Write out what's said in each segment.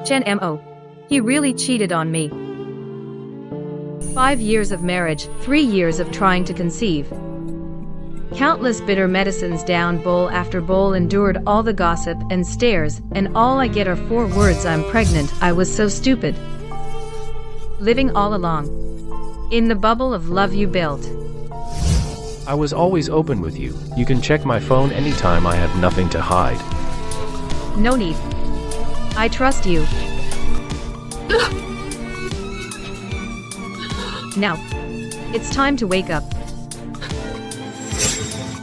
Chen Mo. He really cheated on me. 5 years of marriage, 3 years of trying to conceive. Countless bitter medicines down bowl after bowl, endured all the gossip and stares, and all I get are 4 words: I'm pregnant. I was so stupid. Living all along in the bubble of love you built. I was always open with you. You can check my phone anytime. I have nothing to hide. No need. I trust you. Now, it's time to wake up.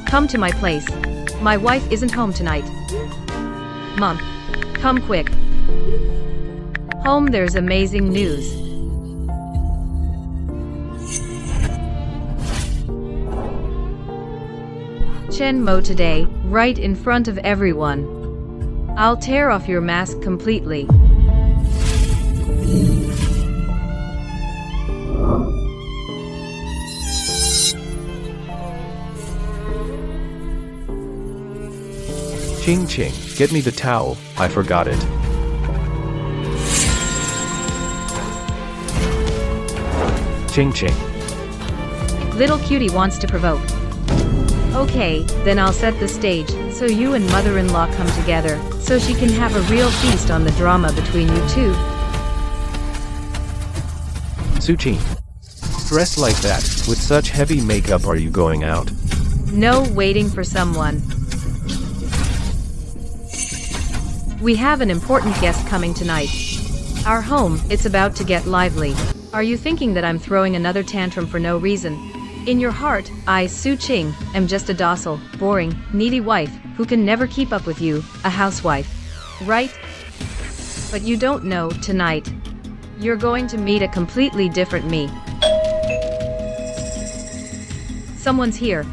Come to my place. My wife isn't home tonight. Mom, come quick. Home, there's amazing news. Chen Mo today, right in front of everyone. I'll tear off your mask completely. Ching ching, get me the towel, I forgot it. Ching ching. Little cutie wants to provoke. Okay, then I'll set the stage, so you and mother-in-law come together, so she can have a real feast on the drama between you two. Suchin. Dressed like that, with such heavy makeup, are you going out? No, waiting for someone. We have an important guest coming tonight. Our home, it's about to get lively. Are you thinking that I'm throwing another tantrum for no reason? In your heart, I, Su Qing, am just a docile, boring, needy wife, who can never keep up with you, a housewife. Right? But you don't know, tonight, you're going to meet a completely different me. Someone's here.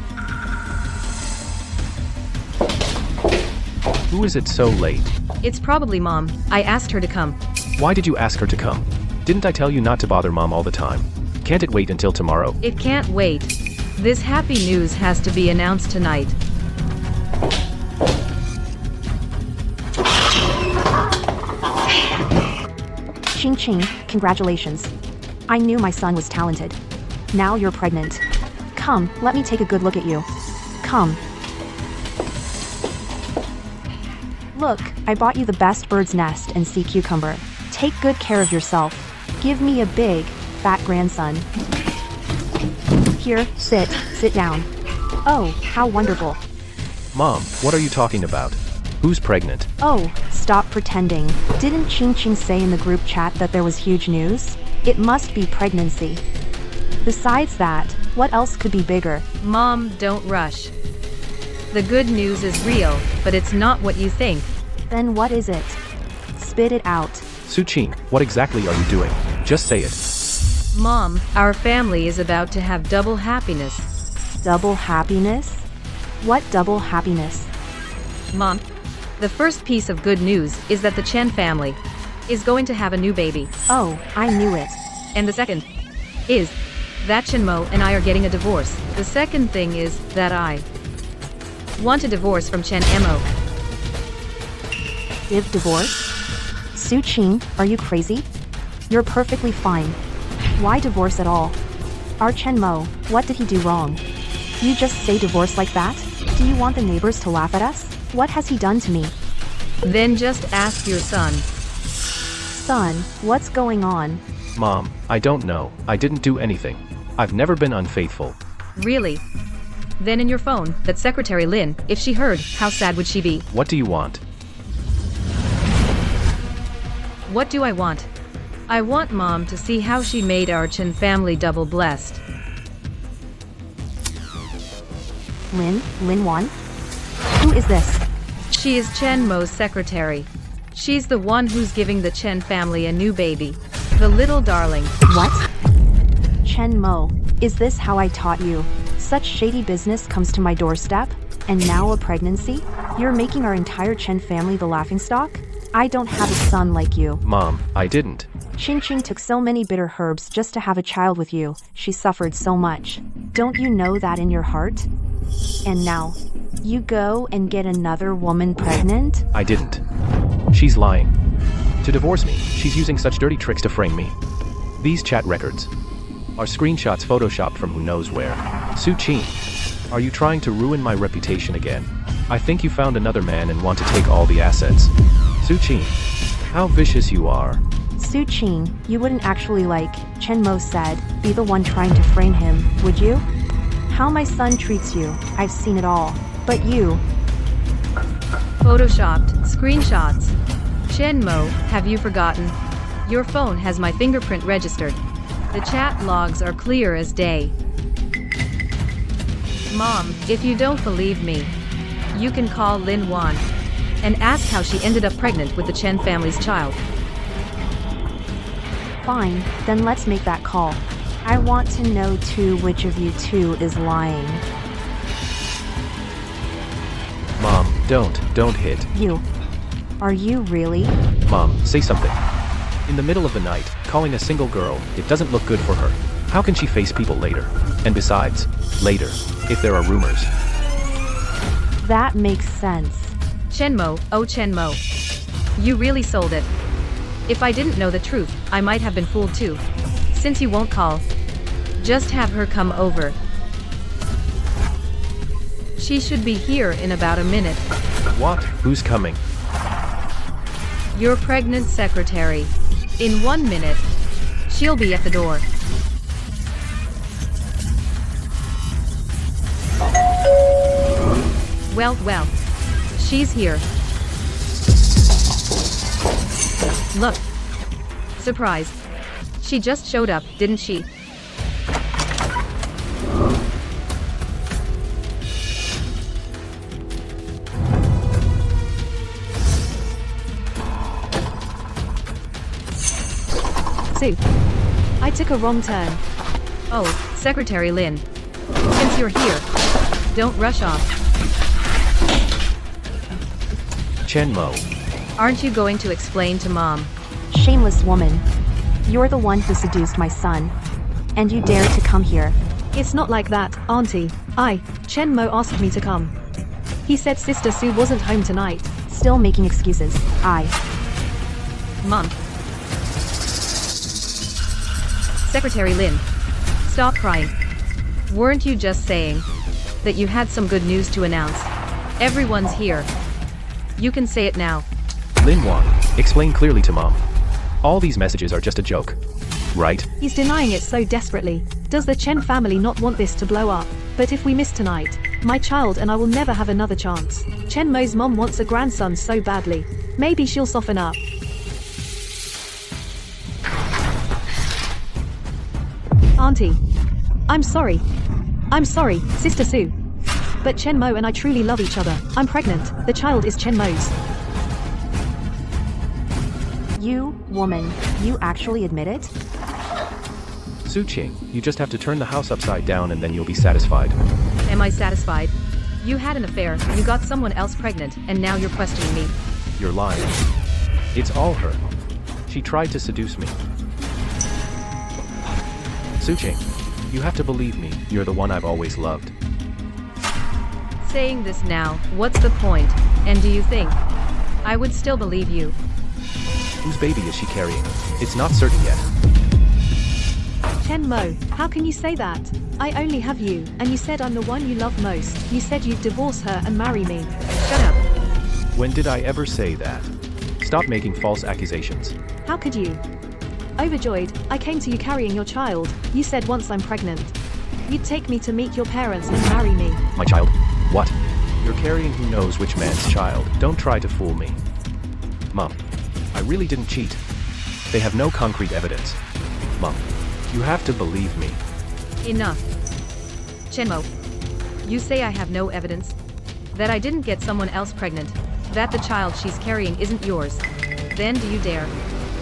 Who is it so late? It's probably Mom. I asked her to come. Why did you ask her to come? Didn't I tell you not to bother Mom all the time? Can't it wait until tomorrow? It can't wait. This happy news has to be announced tonight. Ching Ching, congratulations. I knew my son was talented. Now you're pregnant. Come, let me take a good look at you. Come. Look, I bought you the best bird's nest and sea cucumber. Take good care of yourself. Give me a big, fat grandson. Here, sit down. Oh, how wonderful. Mom, what are you talking about? Who's pregnant? Oh, stop pretending. Didn't Ching Ching say in the group chat that there was huge news? It must be pregnancy. Besides that, what else could be bigger? Mom, don't rush. The good news is real, but it's not what you think. Then what is it? Spit it out. Suchin, what exactly are you doing? Just say it. Mom, our family is about to have double happiness. Double happiness? What double happiness? Mom, the first piece of good news is that the Chen family is going to have a new baby. Oh, I knew it. And the second is that Chen Mo and I are getting a divorce. The second thing is that I want a divorce from Chen Mo. Give divorce? Su Qing, are you crazy? You're perfectly fine. Why divorce at all? Our Chen Mo, what did he do wrong? You just say divorce like that? Do you want the neighbors to laugh at us? What has he done to me? Then just ask your son. Son, what's going on? Mom, I don't know. I didn't do anything. I've never been unfaithful. Really? Then in your phone, that Secretary Lin, if she heard, how sad would she be? What do you want? What do I want? I want Mom to see how she made our Chen family double blessed. Lin Wan? Who is this? She is Chen Mo's secretary. She's the one who's giving the Chen family a new baby. The little darling. What? Chen Mo, is this how I taught you? Such shady business comes to my doorstep? And now a pregnancy? You're making our entire Chen family the laughingstock? I don't have a son like you. Mom, I didn't. Ching Ching took so many bitter herbs just to have a child with you. She suffered so much. Don't you know that in your heart? And now, you go and get another woman pregnant? I didn't. She's lying. To divorce me, she's using such dirty tricks to frame me. These chat records are screenshots photoshopped from who knows where. Su Qing, are you trying to ruin my reputation again? I think you found another man and want to take all the assets. Su Qing, how vicious you are. Su Qing, you wouldn't actually, like Chen Mo said, be the one trying to frame him, would you? How my son treats you, I've seen it all. But you... Photoshopped, screenshots. Chen Mo, have you forgotten? Your phone has my fingerprint registered. The chat logs are clear as day. Mom, if you don't believe me, you can call Lin Wan and ask how she ended up pregnant with the Chen family's child. Fine, then let's make that call. I want to know too which of you two is lying. Mom, don't hit. You. Are you really? Mom, say something. In the middle of the night, calling a single girl, it doesn't look good for her. How can she face people later? And besides, later, if there are rumors. That makes sense. Chen Mo, oh Chen Mo. You really sold it. If I didn't know the truth, I might have been fooled too. Since you won't call, just have her come over. She should be here in about a minute. What? Who's coming? Your pregnant secretary. In 1 minute. She'll be at the door. Well, she's here. Look. Surprise. She just showed up, didn't she? Sue. I took a wrong turn. Oh, Secretary Lin. Since you're here, don't rush off. Chen Mo. Aren't you going to explain to Mom? Shameless woman. You're the one who seduced my son. And you dare to come here. It's not like that, Auntie. Chen Mo asked me to come. He said Sister Sue wasn't home tonight. Still making excuses. Mom. Secretary Lin. Stop crying. Weren't you just saying that you had some good news to announce? Everyone's here. You can say it now. Lin Wan, explain clearly to Mom. All these messages are just a joke, right? He's denying it so desperately. Does the Chen family not want this to blow up? But if we miss tonight, my child and I will never have another chance. Chen Mo's mom wants a grandson so badly. Maybe she'll soften up. Auntie. I'm sorry, Sister Sue. But Chen Mo and I truly love each other. I'm pregnant. The child is Chen Mo's. You, woman, you actually admit it? Su Qing, you just have to turn the house upside down and then you'll be satisfied. Am I satisfied? You had an affair, you got someone else pregnant, and now you're questioning me. You're lying. It's all her. She tried to seduce me. Su Qing, you have to believe me, you're the one I've always loved. Saying this now, what's the point? And do you think I would still believe you? Whose baby is she carrying? It's not certain yet. Chen Mo, how can you say that? I only have you, and you said I'm the one you love most. You said you'd divorce her and marry me. Shut up. When did I ever say that? Stop making false accusations. How could you? Overjoyed, I came to you carrying your child. You said once I'm pregnant, you'd take me to meet your parents and marry me. My child? What? You're carrying who knows which man's child. Don't try to fool me. Mom, I really didn't cheat. They have no concrete evidence. Mom, you have to believe me. Enough. Chen Mo. You say I have no evidence? That I didn't get someone else pregnant? That the child she's carrying isn't yours? Then do you dare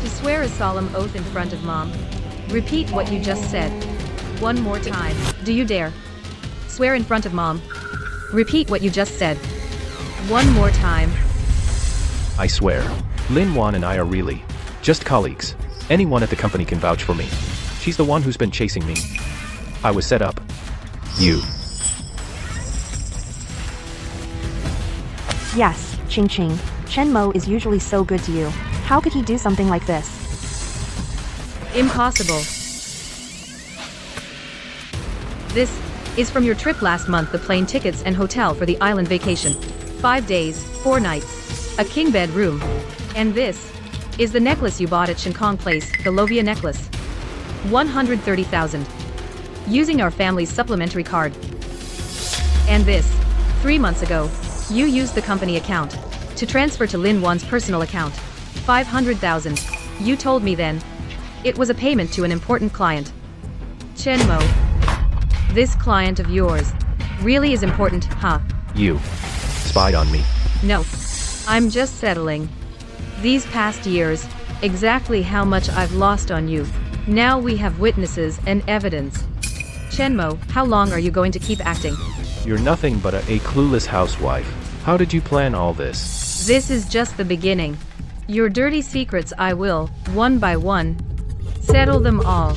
to swear a solemn oath in front of Mom? Repeat what you just said. One more time. Do you dare swear in front of Mom? Repeat what you just said. One more time. I swear. Lin Wan and I are really just colleagues. Anyone at the company can vouch for me. She's the one who's been chasing me. I was set up. You. Yes, Ching Ching. Chen Mo is usually so good to you. How could he do something like this? Impossible. This is from your trip last month, the plane tickets and hotel for the island vacation. 5 days, 4 nights. A king bed room. And this is the necklace you bought at Shinkong Place, the Lovia necklace. 130,000. Using our family's supplementary card. And this, 3 months ago, you used the company account to transfer to Lin Wan's personal account. 500,000. You told me then. It was a payment to an important client. Chen Mo. This client of yours really is important, huh? You spied on me. No. I'm just settling. These past years, exactly how much I've lost on you. Now we have witnesses and evidence. Chen Mo, how long are you going to keep acting? You're nothing but a clueless housewife. How did you plan all this? This is just the beginning. Your dirty secrets I will, one by one, settle them all.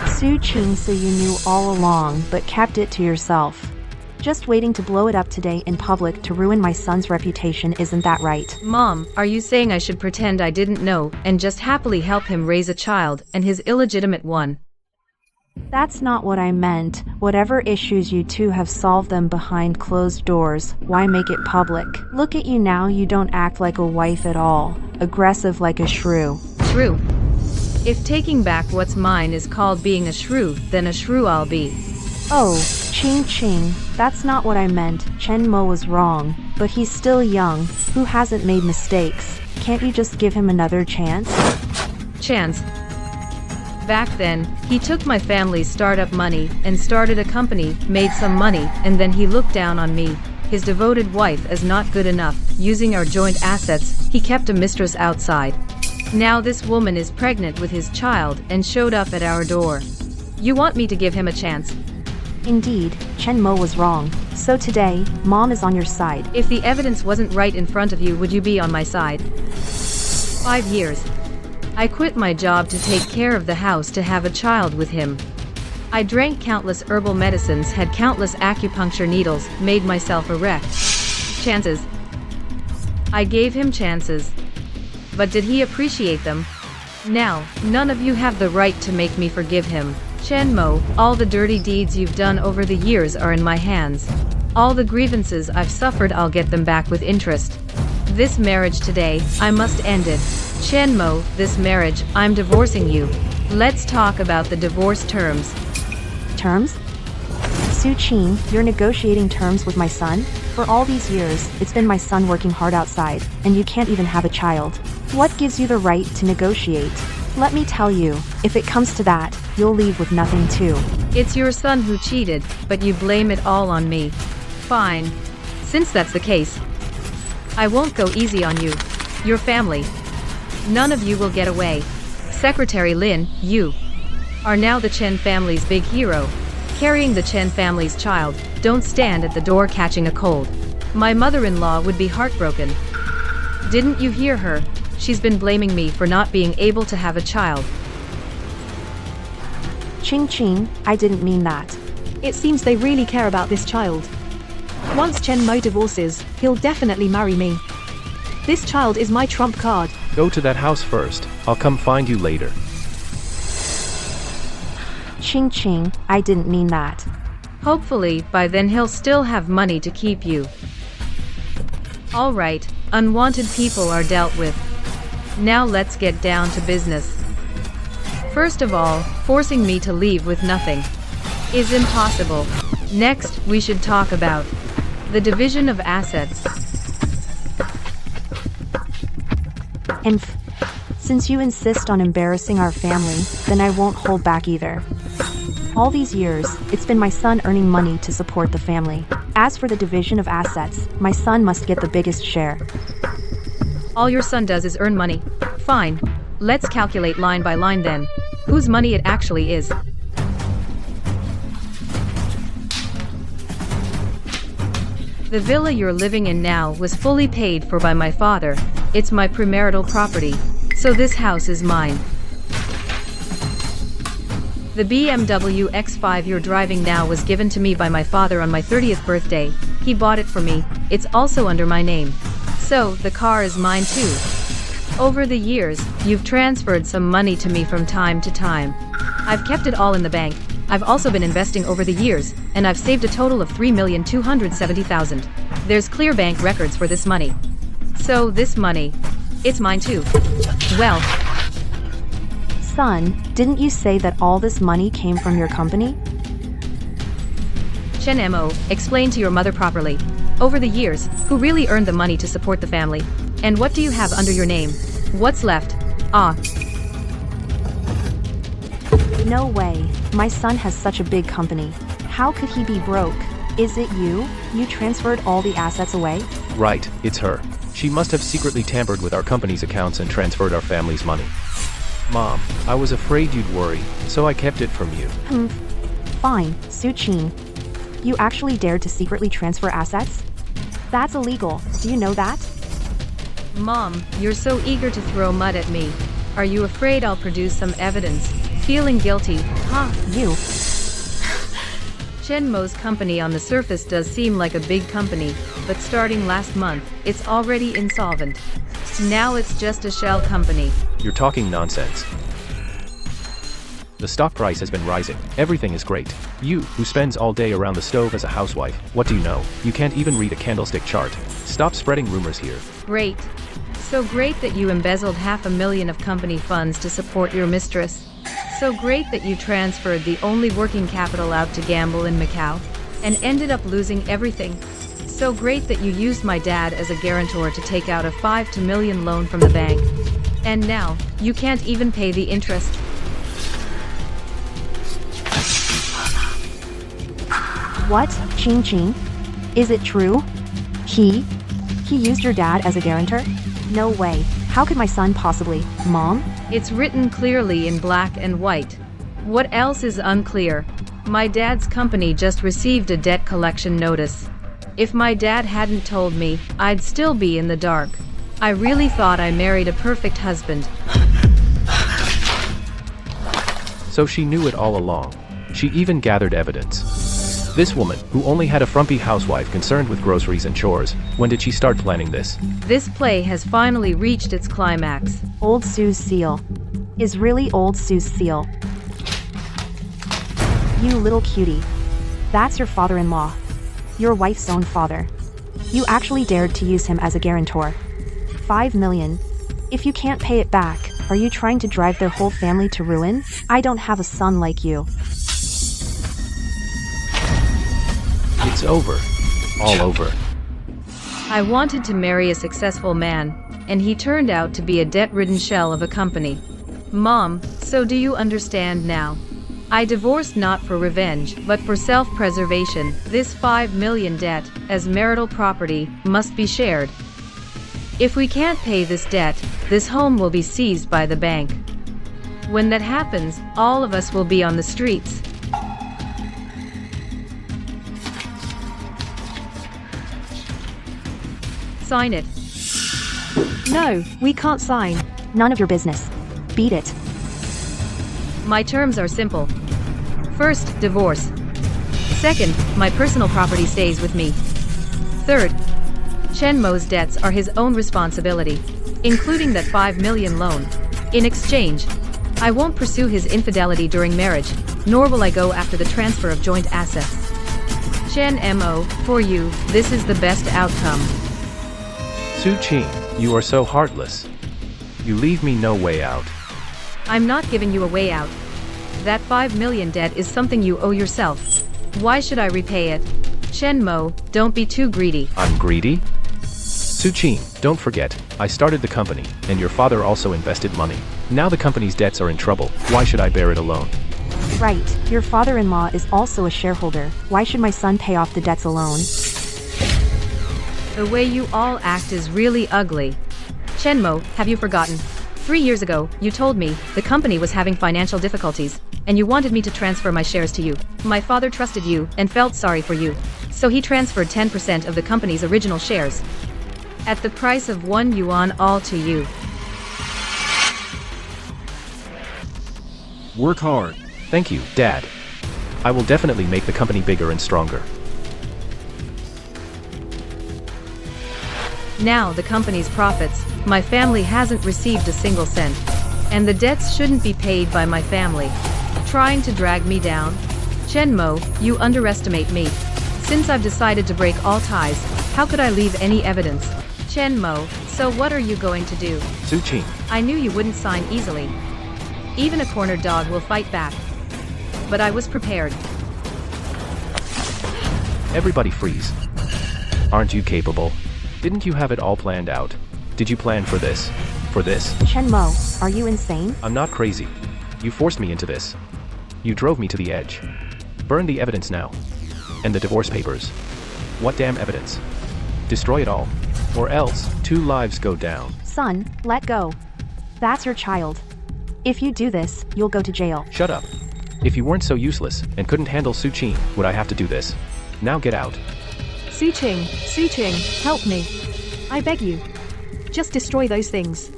Su Qing, so you knew all along, but kept it to yourself. Just waiting to blow it up today in public to ruin my son's reputation, isn't that right? Mom, are you saying I should pretend I didn't know and just happily help him raise a child and his illegitimate one? That's not what I meant. Whatever issues you two have, solved them behind closed doors. Why make it public? Look at you now, you don't act like a wife at all. Aggressive like a shrew. True. If taking back what's mine is called being a shrew, then a shrew I'll be. Oh, Ching Ching, that's not what I meant. Chen Mo was wrong, but he's still young. Who hasn't made mistakes? Can't you just give him another chance? Chance. Back then, he took my family's startup money and started a company, made some money, and then he looked down on me, his devoted wife, as not good enough. Using our joint assets, he kept a mistress outside. Now this woman is pregnant with his child and showed up at our door. You want me to give him a chance? Indeed, Chen Mo was wrong. So today, Mom is on your side. If the evidence wasn't right in front of you, would you be on my side? 5 years. I quit my job to take care of the house to have a child with him. I drank countless herbal medicines, had countless acupuncture needles, made myself a wreck. Chances. I gave him chances. But did he appreciate them? Now, none of you have the right to make me forgive him. Chen Mo, all the dirty deeds you've done over the years are in my hands. All the grievances I've suffered, I'll get them back with interest. This marriage today, I must end it. Chen Mo, this marriage, I'm divorcing you. Let's talk about the divorce terms. Terms? Su Qing, you're negotiating terms with my son? For all these years, it's been my son working hard outside, and you can't even have a child. What gives you the right to negotiate? Let me tell you, if it comes to that, you'll leave with nothing too. It's your son who cheated, but you blame it all on me. Fine. Since that's the case, I won't go easy on you. Your family. None of you will get away. Secretary Lin, you are now the Chen family's big hero. Carrying the Chen family's child, don't stand at the door catching a cold. My mother-in-law would be heartbroken. Didn't you hear her? She's been blaming me for not being able to have a child. Ching Ching, I didn't mean that. It seems they really care about this child. Once Chen Mo divorces, he'll definitely marry me. This child is my trump card. Go to that house first. I'll come find you later. Ching Ching, I didn't mean that. Hopefully, by then he'll still have money to keep you. Alright, unwanted people are dealt with. Now let's get down to business. First of all, forcing me to leave with nothing is impossible. Next, we should talk about the division of assets. Since you insist on embarrassing our family, then I won't hold back either. All these years, it's been my son earning money to support the family. As for the division of assets, my son must get the biggest share. All your son does is earn money. Fine. Let's calculate line by line then. Whose money it actually is. The villa you're living in now was fully paid for by my father. It's my premarital property. So this house is mine. The BMW X5 you're driving now was given to me by my father on my 30th birthday. He bought it for me. It's also under my name. So, the car is mine too. Over the years, you've transferred some money to me from time to time. I've kept it all in the bank. I've also been investing over the years, and I've saved a total of $3,270,000. There's clear bank records for this money. So this money, it's mine too. Well, Son, didn't you say that all this money came from your company? Chen Mo, explain to your mother properly. Over the years, who really earned the money to support the family? And what do you have under your name? What's left? Ah. No way. My son has such a big company. How could he be broke? Is it you? You transferred all the assets away? Right, it's her. She must have secretly tampered with our company's accounts and transferred our family's money. Mom, I was afraid you'd worry, so I kept it from you. Fine, Su-Chin. You actually dared to secretly transfer assets? That's illegal. Do you know that? Mom, you're so eager to throw mud at me. Are you afraid I'll produce some evidence? Feeling guilty, huh? You. Chen Mo's company on the surface does seem like a big company, but starting last month, it's already insolvent. Now it's just a shell company. You're talking nonsense. The stock price has been rising. Everything is great. You, who spends all day around the stove as a housewife, what do you know? You can't even read a candlestick chart. Stop spreading rumors here. Great. So great that you embezzled $500,000 of company funds to support your mistress. So great that you transferred the only working capital out to gamble in Macau, and ended up losing everything. So great that you used my dad as a guarantor to take out a $5 million loan from the bank. And now, you can't even pay the interest. What? Ching? Is it true? He used your dad as a guarantor? No way. How could my son possibly? Mom? It's written clearly in black and white. What else is unclear? My dad's company just received a debt collection notice. If my dad hadn't told me, I'd still be in the dark. I really thought I married a perfect husband. So she knew it all along. She even gathered evidence. This woman, who only had a frumpy housewife concerned with groceries and chores, when did she start planning this? This play has finally reached its climax. Old Sue's seal. Is really old Sue's seal. You little cutie. That's your father-in-law. Your wife's own father. You actually dared to use him as a guarantor. $5 million. If you can't pay it back, are you trying to drive their whole family to ruin? I don't have a son like you. It's over. All over. I wanted to marry a successful man, and he turned out to be a debt-ridden shell of a company. Mom, so do you understand now? I divorced not for revenge, but for self-preservation. This $5 million debt, as marital property, must be shared. If we can't pay this debt, this home will be seized by the bank. When that happens, all of us will be on the streets. Sign it. No, we can't sign. None of your business. Beat it. My terms are simple. First, divorce. Second, my personal property stays with me. Third, Chen Mo's debts are his own responsibility, including that $5 million loan. In exchange, I won't pursue his infidelity during marriage, nor will I go after the transfer of joint assets. Chen Mo, for you, this is the best outcome. Su-Chin, you are so heartless. You leave me no way out. I'm not giving you a way out. That $5 million debt is something you owe yourself. Why should I repay it? Chen Mo, don't be too greedy. I'm greedy? Su-Chin, don't forget, I started the company, and your father also invested money. Now the company's debts are in trouble. Why should I bear it alone? Right, your father-in-law is also a shareholder. Why should my son pay off the debts alone? The way you all act is really ugly. Chen Mo, have you forgotten? 3 years ago, you told me the company was having financial difficulties, and you wanted me to transfer my shares to you. My father trusted you and felt sorry for you, so he transferred 10% of the company's original shares. At the price of 1 yuan all to you. Work hard. Thank you, Dad. I will definitely make the company bigger and stronger. Now the company's profits, my family hasn't received a single cent. And the debts shouldn't be paid by my family. Trying to drag me down? Chen Mo, you underestimate me. Since I've decided to break all ties, how could I leave any evidence? Chen Mo, so what are you going to do? Su Qing, I knew you wouldn't sign easily. Even a cornered dog will fight back. But I was prepared. everybody freeze. Aren't you capable? Didn't you have it all planned out? Did you plan for this? For this? Chen Mo, are you insane? I'm not crazy. You forced me into this. You drove me to the edge. Burn the evidence now. And the divorce papers. What damn evidence? Destroy it all. Or else, 2 lives go down. Son, let go. That's your child. If you do this, you'll go to jail. Shut up. If you weren't so useless and couldn't handle Su Qing, would I have to do this? Now get out. Su Qing, help me. I beg you. Just destroy those things.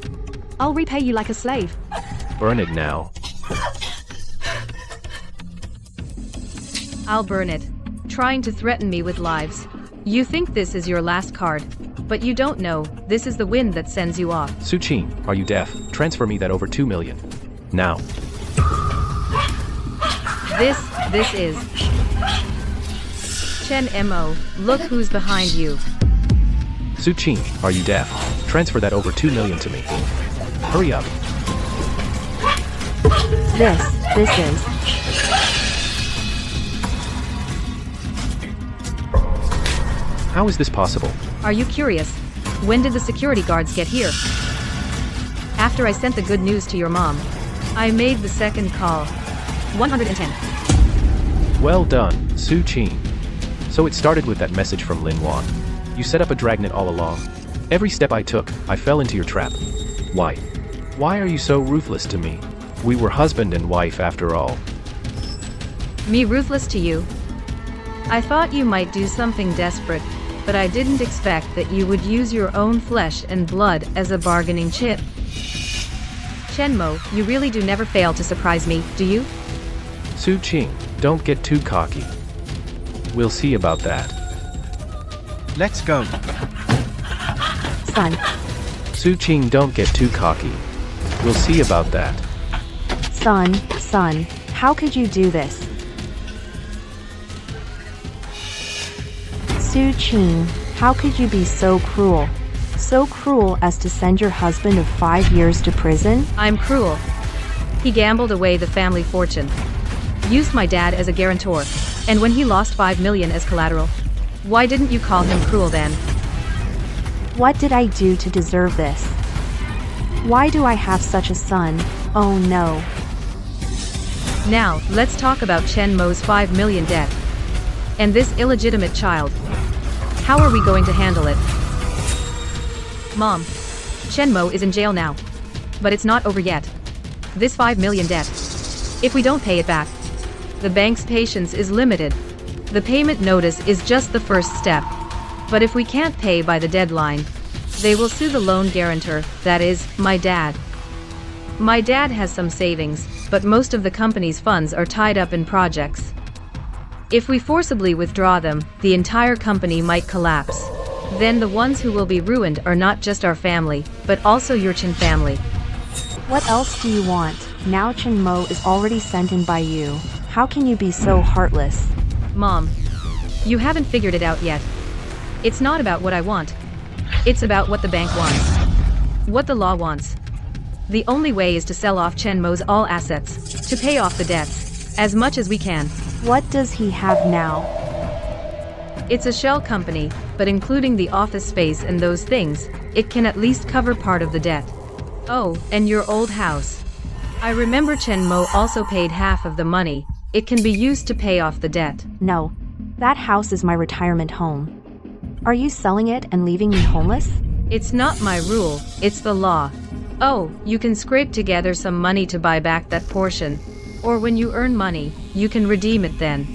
I'll repay you like a slave. Burn it now. I'll burn it. Trying to threaten me with lives. You think this is your last card. But you don't know, this is the wind that sends you off. Su Qing, are you deaf? Transfer me that over 2 million. Now. This is Chen Mo, look who's behind you. Su Qing, are you deaf? Transfer that over 2 million to me. Hurry up. This is. How is this possible? Are you curious? When did the security guards get here? After I sent the good news to your mom, I made the second call. 110. Well done, Su Qing. So it started with that message from Lin Wan. You set up a dragnet all along. Every step I took, I fell into your trap. Why? Why are you so ruthless to me? We were husband and wife after all. Me ruthless to you? I thought you might do something desperate, but I didn't expect that you would use your own flesh and blood as a bargaining chip. Chen Mo, you really do never fail to surprise me, do you? Su Qing, don't get too cocky. We'll see about that. Let's go. Son, Su Qing, don't get too cocky. We'll see about that. son, how could you do this? Su Qing, how could you be so cruel? So cruel as to send your husband of 5 years to prison? I'm cruel. He gambled away the family fortune. Used my dad as a guarantor. And when he lost 5 million as collateral. Why didn't you call him cruel then? What did I do to deserve this? Why do I have such a son? Oh no. Now, let's talk about Chen Mo's 5 million debt. And this illegitimate child. How are we going to handle it? Mom, Chen Mo is in jail now. But it's not over yet. This 5 million debt. If we don't pay it back, the bank's patience is limited. The payment notice is just the first step. But if we can't pay by the deadline, they will sue the loan guarantor, that is, my dad. My dad has some savings, but most of the company's funds are tied up in projects. If we forcibly withdraw them, the entire company might collapse. Then the ones who will be ruined are not just our family, but also your Chen family. What else do you want? Now Chen Mo is already sent in by you. How can you be so heartless? Mom, you haven't figured it out yet. It's not about what I want. It's about what the bank wants. What the law wants. The only way is to sell off Chen Mo's all assets, to pay off the debts, as much as we can. What does he have now? It's a shell company, but including the office space and those things, it can at least cover part of the debt. Oh, and your old house. I remember Chen Mo also paid half of the money. It can be used to pay off the debt. No. That house is my retirement home. Are you selling it and leaving me homeless? It's not my rule, it's the law. Oh, you can scrape together some money to buy back that portion. Or when you earn money, you can redeem it then.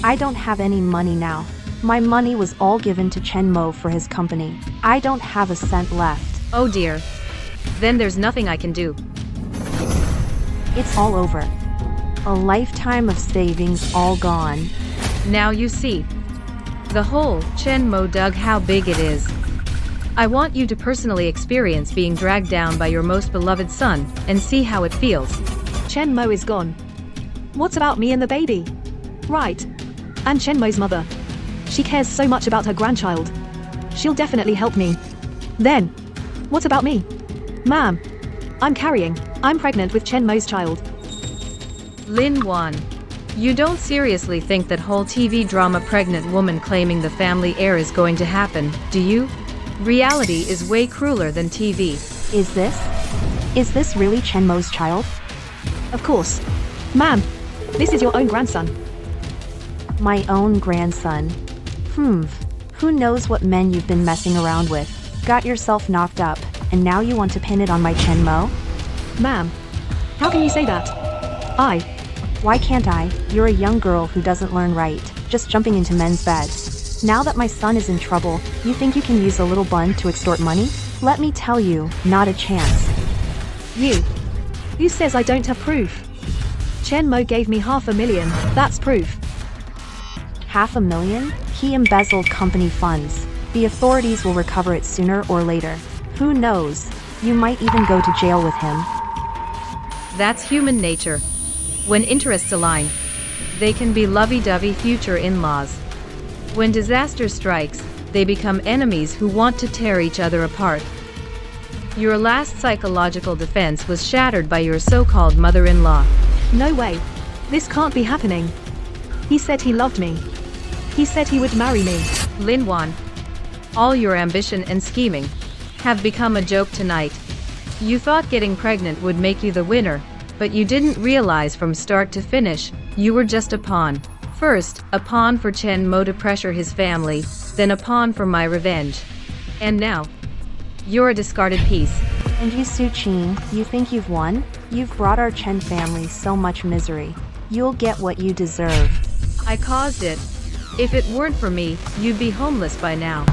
I don't have any money now. My money was all given to Chen Mo for his company. I don't have a cent left. Oh dear. Then there's nothing I can do. It's all over. A lifetime of savings all gone. Now you see. The hole Chen Mo dug, how big it is. I want you to personally experience being dragged down by your most beloved son, and see how it feels. Chen Mo is gone. What about me and the baby? Right. And Chen Mo's mother. She cares so much about her grandchild. She'll definitely help me. Then, what about me? Ma'am, I'm pregnant with Chen Mo's child. Lin Wan. You don't seriously think that whole TV drama pregnant woman claiming the family heir is going to happen, do you? Reality is way crueler than TV. Is this really Chen Mo's child? Of course. Ma'am, this is your own grandson. My own grandson. Who knows what men you've been messing around with? Got yourself knocked up, and now you want to pin it on my Chen Mo? Ma'am, how can you say that? Why can't I? You're a young girl who doesn't learn right, just jumping into men's beds. Now that my son is in trouble, you think you can use a little bun to extort money? Let me tell you, not a chance. Who says I don't have proof? Chen Mo gave me $500,000, that's proof. $500,000? He embezzled company funds. The authorities will recover it sooner or later. Who knows? You might even go to jail with him. That's human nature. When interests align, they can be lovey-dovey future in-laws. When disaster strikes, they become enemies who want to tear each other apart. Your last psychological defense was shattered by your so-called mother-in-law. No way. This can't be happening. He said he loved me. He said he would marry me. Lin Wan, all your ambition and scheming have become a joke tonight. You thought getting pregnant would make you the winner, but you didn't realize from start to finish, you were just a pawn. First, a pawn for Chen Mo to pressure his family, then a pawn for my revenge. And now, you're a discarded piece. And you, Su Qing, you think you've won? You've brought our Chen family so much misery. You'll get what you deserve. I caused it. If it weren't for me, you'd be homeless by now.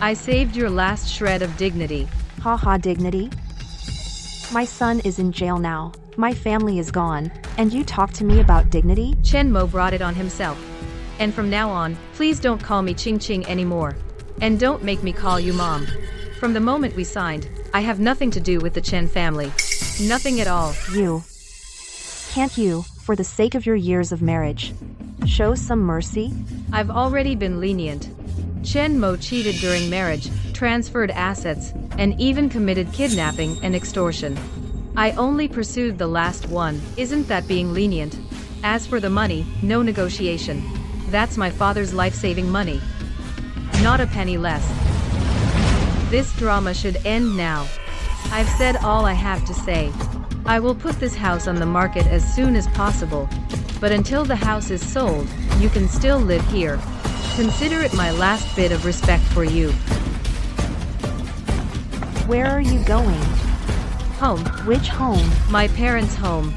I saved your last shred of dignity. Haha, dignity? My son is in jail now. My family is gone. And you talk to me about dignity? Chen Mo brought it on himself. And from now on, please don't call me Ching Ching anymore. And don't make me call you Mom. From the moment we signed, I have nothing to do with the Chen family. Nothing at all. Can't you, for the sake of your years of marriage, show some mercy? I've already been lenient. Chen Mo cheated during marriage, transferred assets, and even committed kidnapping and extortion. I only pursued the last one. Isn't that being lenient? As for the money, no negotiation. That's my father's life-saving money. Not a penny less. This drama should end now. I've said all I have to say. I will put this house on the market as soon as possible. But until the house is sold, you can still live here. Consider it my last bit of respect for you. Where are you going? Home. Which home? My parents' home.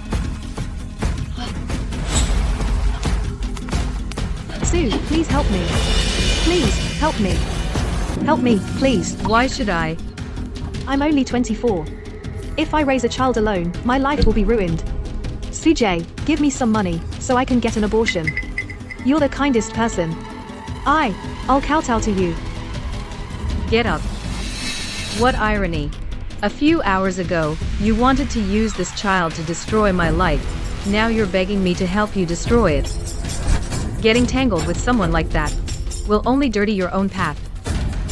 Sue, please help me. Please, help me. Help me, please. Why should I? I'm only 24. If I raise a child alone, my life will be ruined. Sujay, give me some money, so I can get an abortion. You're the kindest person. I'll kowtow to you. Get up. What irony. A few hours ago, you wanted to use this child to destroy my life. Now you're begging me to help you destroy it. Getting tangled with someone like that will only dirty your own path.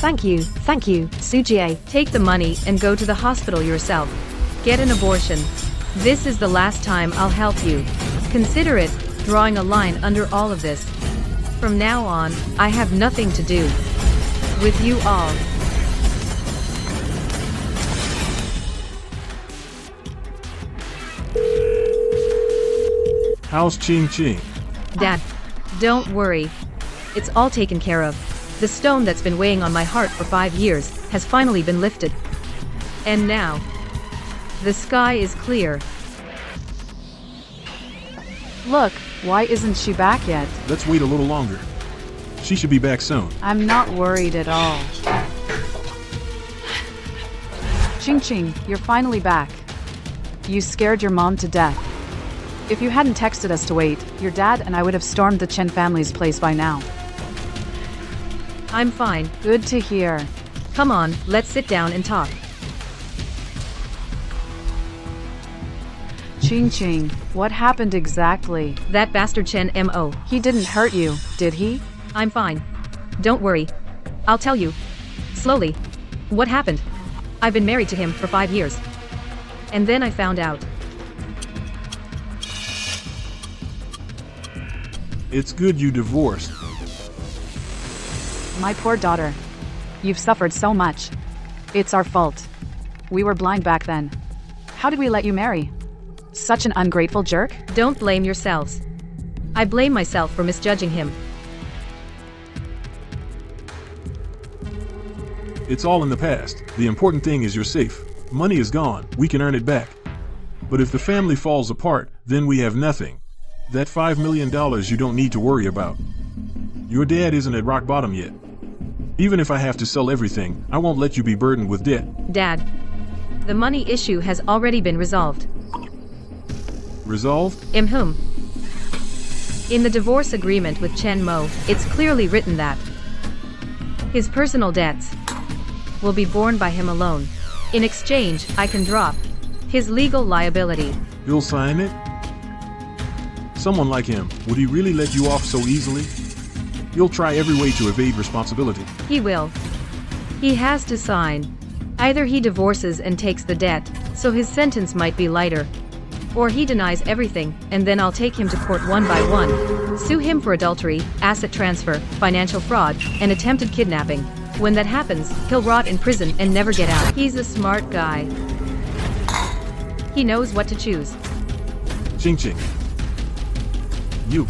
Thank you, Sujay. Take the money and go to the hospital yourself. Get an abortion. This is the last time I'll help you. Consider it, drawing a line under all of this. From now on, I have nothing to do with you all. How's Ching Ching? Dad, don't worry. It's all taken care of. The stone that's been weighing on my heart for 5 years has finally been lifted. And now, the sky is clear. Look, why isn't she back yet? Let's wait a little longer. She should be back soon. I'm not worried at all. Ching Ching, you're finally back. You scared your mom to death. If you hadn't texted us to wait, your dad and I would have stormed the Chen family's place by now. I'm fine. Good to hear. Come on, let's sit down and talk. Ching Ching, what happened exactly? That bastard Chen Mo. He didn't hurt you, did he? I'm fine. Don't worry. I'll tell you. Slowly. What happened? I've been married to him for 5 years. And then I found out. It's good you divorced. My poor daughter. You've suffered so much. It's our fault. We were blind back then. How did we let you marry? Such an ungrateful jerk? Don't blame yourselves. I blame myself for misjudging him. It's all in the past. The important thing is you're safe. Money is gone. We can earn it back. But if the family falls apart, then we have nothing. That $5 million you don't need to worry about. Your dad isn't at rock bottom yet. Even if I have to sell everything, I won't let you be burdened with debt. Dad, the money issue has already been resolved. Resolved? In the divorce agreement with Chen Mo, it's clearly written that his personal debts will be borne by him alone. In exchange, I can drop his legal liability. You'll sign it? Someone like him, would he really let you off so easily? You'll try every way to evade responsibility. He will. He has to sign. Either he divorces and takes the debt, so his sentence might be lighter. Or he denies everything, and then I'll take him to court one by one. Sue him for adultery, asset transfer, financial fraud, and attempted kidnapping. When that happens, he'll rot in prison and never get out. He's a smart guy. He knows what to choose. Ching Ching. You.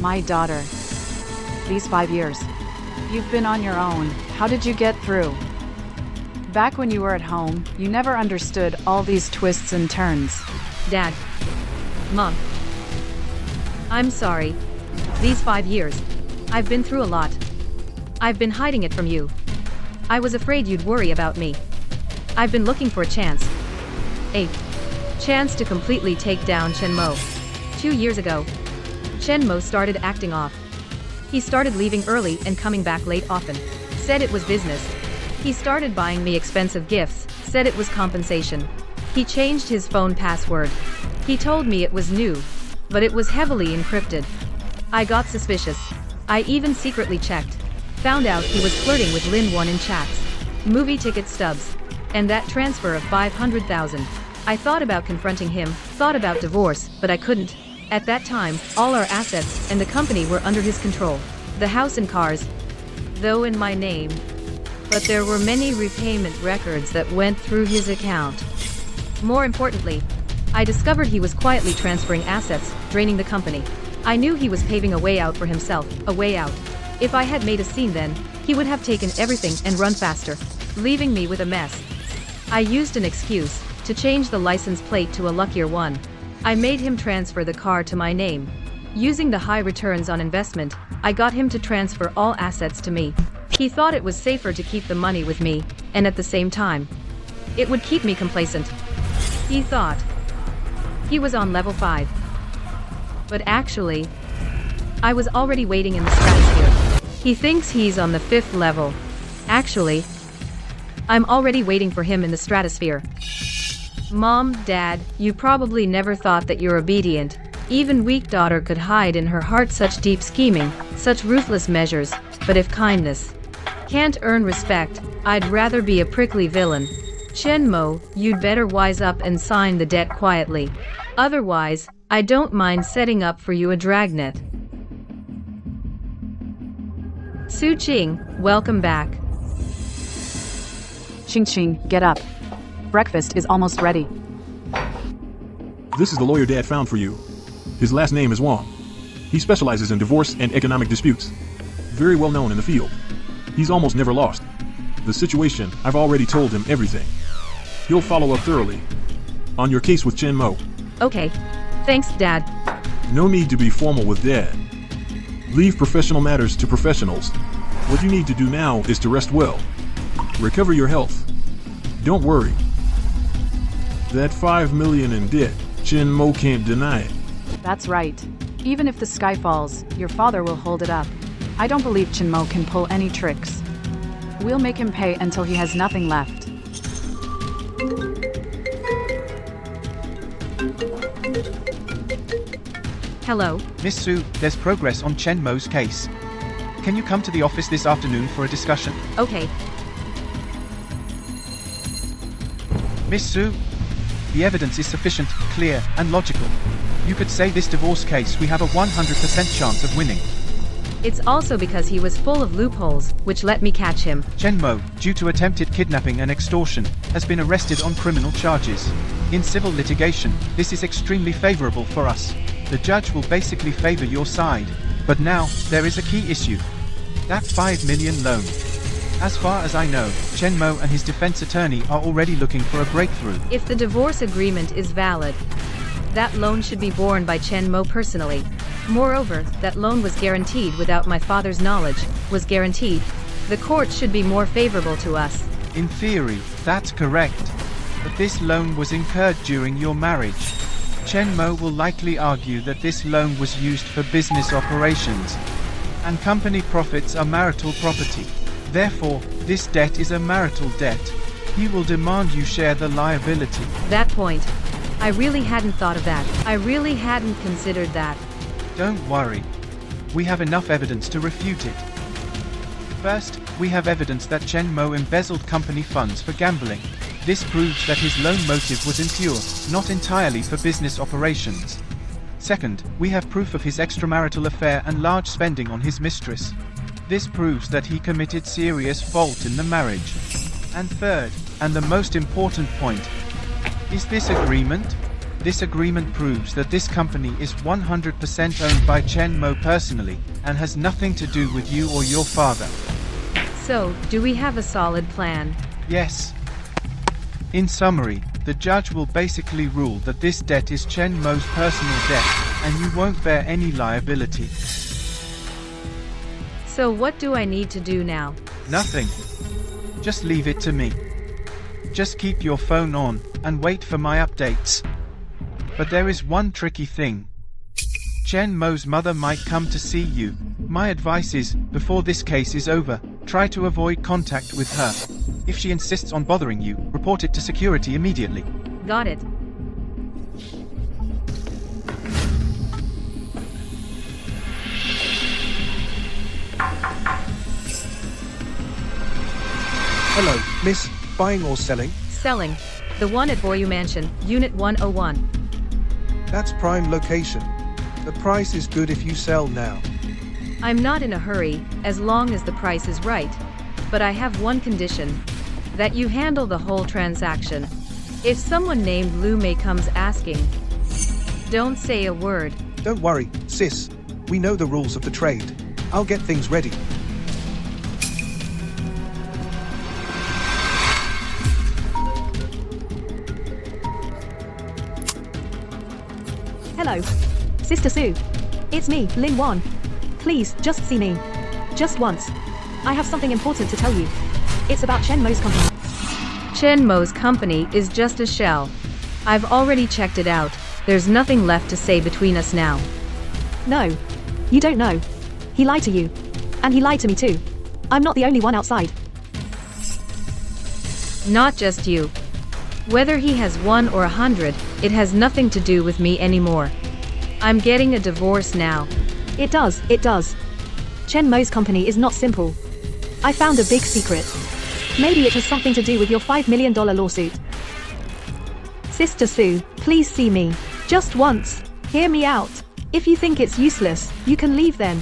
My daughter. These 5 years. You've been on your own. How did you get through? Back when you were at home, you never understood all these twists and turns. Dad. Mom. I'm sorry. These 5 years. I've been through a lot. I've been hiding it from you. I was afraid you'd worry about me. I've been looking for a chance. A chance to completely take down Chen Mo. 2 years ago, Chen Mo started acting off. He started leaving early and coming back late often. Said it was business. He started buying me expensive gifts, said it was compensation. He changed his phone password. He told me it was new, but it was heavily encrypted. I got suspicious. I even secretly checked. Found out he was flirting with Lin Wan in chats, movie ticket stubs, and that transfer of 500,000. I thought about confronting him, thought about divorce, but I couldn't. At that time, all our assets and the company were under his control. The house and cars, though in my name. But there were many repayment records that went through his account. More importantly, I discovered he was quietly transferring assets, draining the company. I knew he was paving a way out for himself, a way out. If I had made a scene then, he would have taken everything and run faster, leaving me with a mess. I used an excuse to change the license plate to a luckier one. I made him transfer the car to my name. Using the high returns on investment, I got him to transfer all assets to me. He thought it was safer to keep the money with me, and at the same time, it would keep me complacent. He thought he was on level 5. But actually, I was already waiting in the stratosphere. He thinks he's on the 5th level. Actually, I'm already waiting for him in the stratosphere. Mom, Dad, you probably never thought that your obedient, even weak daughter could hide in her heart such deep scheming, such ruthless measures, but if kindness can't earn respect, I'd rather be a prickly villain. Chen Mo, you'd better wise up and sign the debt quietly. Otherwise, I don't mind setting up for you a dragnet. Su Qing, welcome back. Ching Ching, get up. Breakfast is almost ready. This is the lawyer Dad found for you. His last name is Wong. He specializes in divorce and economic disputes. Very well known in the field. He's almost never lost. The situation, I've already told him everything. He'll follow up thoroughly on your case with Chen Mo. Okay. Thanks, Dad. No need to be formal with Dad. Leave professional matters to professionals. What you need to do now is to rest well. Recover your health. Don't worry. That 5 million in debt, Chen Mo can't deny it. That's right. Even if the sky falls, your father will hold it up. I don't believe Chen Mo can pull any tricks. We'll make him pay until he has nothing left. Hello? Miss Sue, there's progress on Chen Mo's case. Can you come to the office this afternoon for a discussion? Okay. Miss Sue, the evidence is sufficient, clear, and logical. You could say this divorce case we have a 100% chance of winning. It's also because he was full of loopholes, which let me catch him. Chen Mo, due to attempted kidnapping and extortion, has been arrested on criminal charges. In civil litigation, this is extremely favorable for us. The judge will basically favor your side. But now, there is a key issue. That 5 million loan. As far as I know, Chen Mo and his defense attorney are already looking for a breakthrough. If the divorce agreement is valid, that loan should be borne by Chen Mo personally. Moreover, that loan was guaranteed without my father's knowledge, was guaranteed. The court should be more favorable to us. In theory, that's correct. But this loan was incurred during your marriage. Chen Mo will likely argue that this loan was used for business operations, and company profits are marital property. Therefore, this debt is a marital debt. He will demand you share the liability. That point. I really hadn't thought of that. I really hadn't considered that. Don't worry. We have enough evidence to refute it. First, we have evidence that Chen Mo embezzled company funds for gambling. This proves that his loan motive was impure, not entirely for business operations. Second, we have proof of his extramarital affair and large spending on his mistress. This proves that he committed serious fault in the marriage. And third, and the most important point, is this agreement? This agreement proves that this company is 100% owned by Chen Mo personally, and has nothing to do with you or your father. So, do we have a solid plan? Yes. In summary, the judge will basically rule that this debt is Chen Mo's personal debt, and you won't bear any liability. So what do I need to do now? Nothing. Just leave it to me. Just keep your phone on, and wait for my updates. But there is one tricky thing. Chen Mo's mother might come to see you. My advice is, before this case is over, try to avoid contact with her. If she insists on bothering you, report it to security immediately. Got it. Hello, miss. Buying or selling? Selling. The one at Boyu Mansion, Unit 101. That's prime location. The price is good if you sell now. I'm not in a hurry, as long as the price is right. But I have one condition. That you handle the whole transaction. If someone named Lu Mei comes asking, don't say a word. Don't worry, sis. We know the rules of the trade. I'll get things ready. Hello. Sister Sue. It's me, Lin Wan. Please, just see me. Just once. I have something important to tell you. It's about Chen Mo's company. Chen Mo's company is just a shell. I've already checked it out. There's nothing left to say between us now. No. You don't know. He lied to you. And he lied to me too. I'm not the only one outside. Not just you. Whether he has 1 or 100, it has nothing to do with me anymore. I'm getting a divorce now. It does, it does. Chen Mo's company is not simple. I found a big secret. Maybe it has something to do with your $5 million lawsuit. Sister Sue, please see me. Just once. Hear me out. If you think it's useless, you can leave then.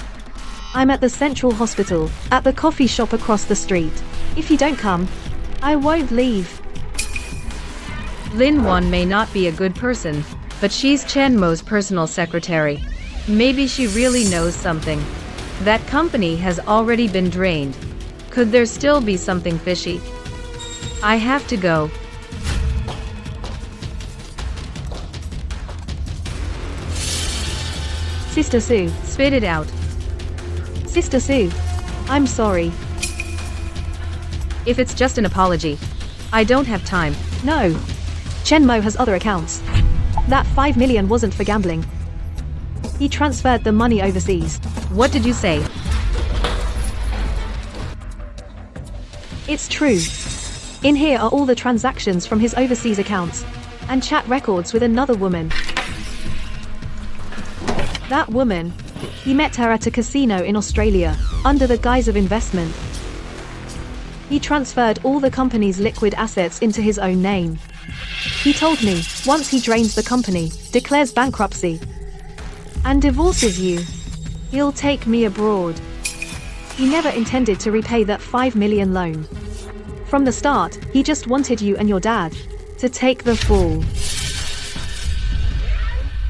I'm at the Central Hospital, at the coffee shop across the street. If you don't come, I won't leave. Lin Wan may not be a good person, but she's Chen Mo's personal secretary. Maybe she really knows something. That company has already been drained. Could there still be something fishy? I have to go. Sister Sue, Spit it out. Sister Sue, I'm sorry. If it's just an apology. I don't have time. No. Chen Mo has other accounts. That 5 million wasn't for gambling. He transferred the money overseas. What did you say? It's true. In here are all the transactions from his overseas accounts and chat records with another woman. That woman, he met her at a casino in Australia, under the guise of investment. He transferred all the company's liquid assets into his own name. He told me, once he drains the company, declares bankruptcy, and divorces you, he'll take me abroad. He never intended to repay that $5 million loan. From the start, he just wanted you and your dad to take the fall.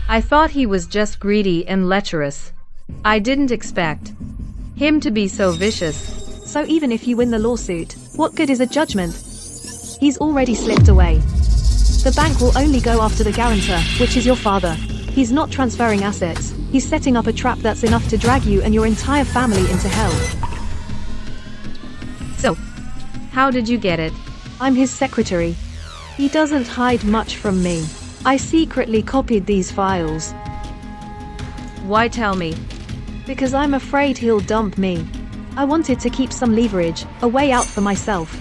I thought he was just greedy and lecherous. I didn't expect him to be so vicious. So even if you win the lawsuit, what good is a judgment? He's already slipped away. The bank will only go after the guarantor, which is your father. He's not transferring assets. He's setting up a trap that's enough to drag you and your entire family into hell. So, how did you get it? I'm his secretary. He doesn't hide much from me. I secretly copied these files. Why tell me? Because I'm afraid he'll dump me. I wanted to keep some leverage, a way out for myself.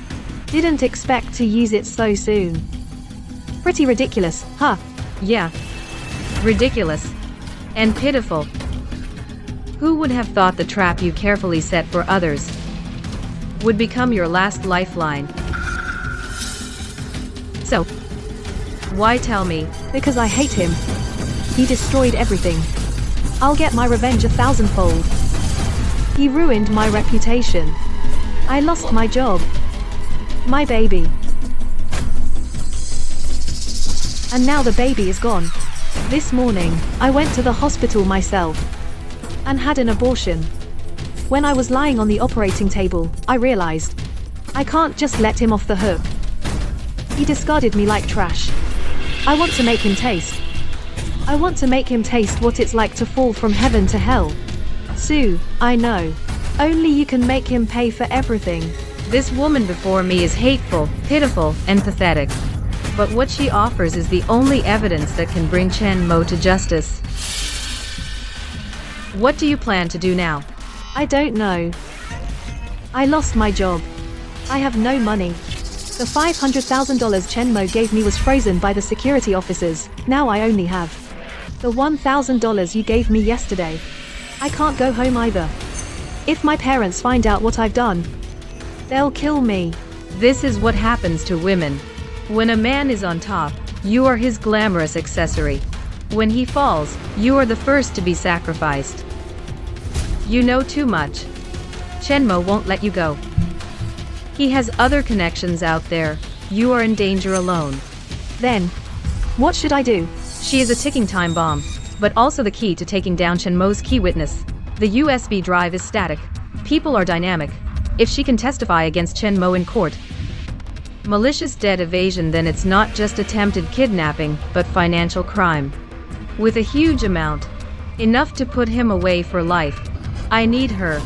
Didn't expect to use it so soon. Pretty ridiculous, huh? Yeah. Ridiculous. And pitiful. Who would have thought the trap you carefully set for others would become your last lifeline? So, why tell me? Because I hate him. He destroyed everything. I'll get my revenge 1,000-fold. He ruined my reputation. I lost my job. My baby. And now the baby is gone. This morning, I went to the hospital myself and had an abortion. When I was lying on the operating table, I realized I can't just let him off the hook. He discarded me like trash. I want to make him taste. I want to make him taste what it's like to fall from heaven to hell. Sue, I know. Only you can make him pay for everything. This woman before me is hateful, pitiful, and pathetic. But what she offers is the only evidence that can bring Chen Mo to justice. What do you plan to do now? I don't know. I lost my job. I have no money. The $500,000 Chen Mo gave me was frozen by the security officers. Now I only have the $1,000 you gave me yesterday. I can't go home either. If my parents find out what I've done, they'll kill me. This is what happens to women. When a man is on top, you are his glamorous accessory. When he falls, you are the first to be sacrificed. You know too much. Chen Mo won't let you go. He has other connections out there. You are in danger alone. Then, what should I do? She is a ticking time bomb, but also the key to taking down Chen Mo's key witness. The USB drive is static. People are dynamic. If she can testify against Chen Mo in court, malicious debt evasion, then it's not just attempted kidnapping, but financial crime. With a huge amount. Enough to put him away for life. I need her.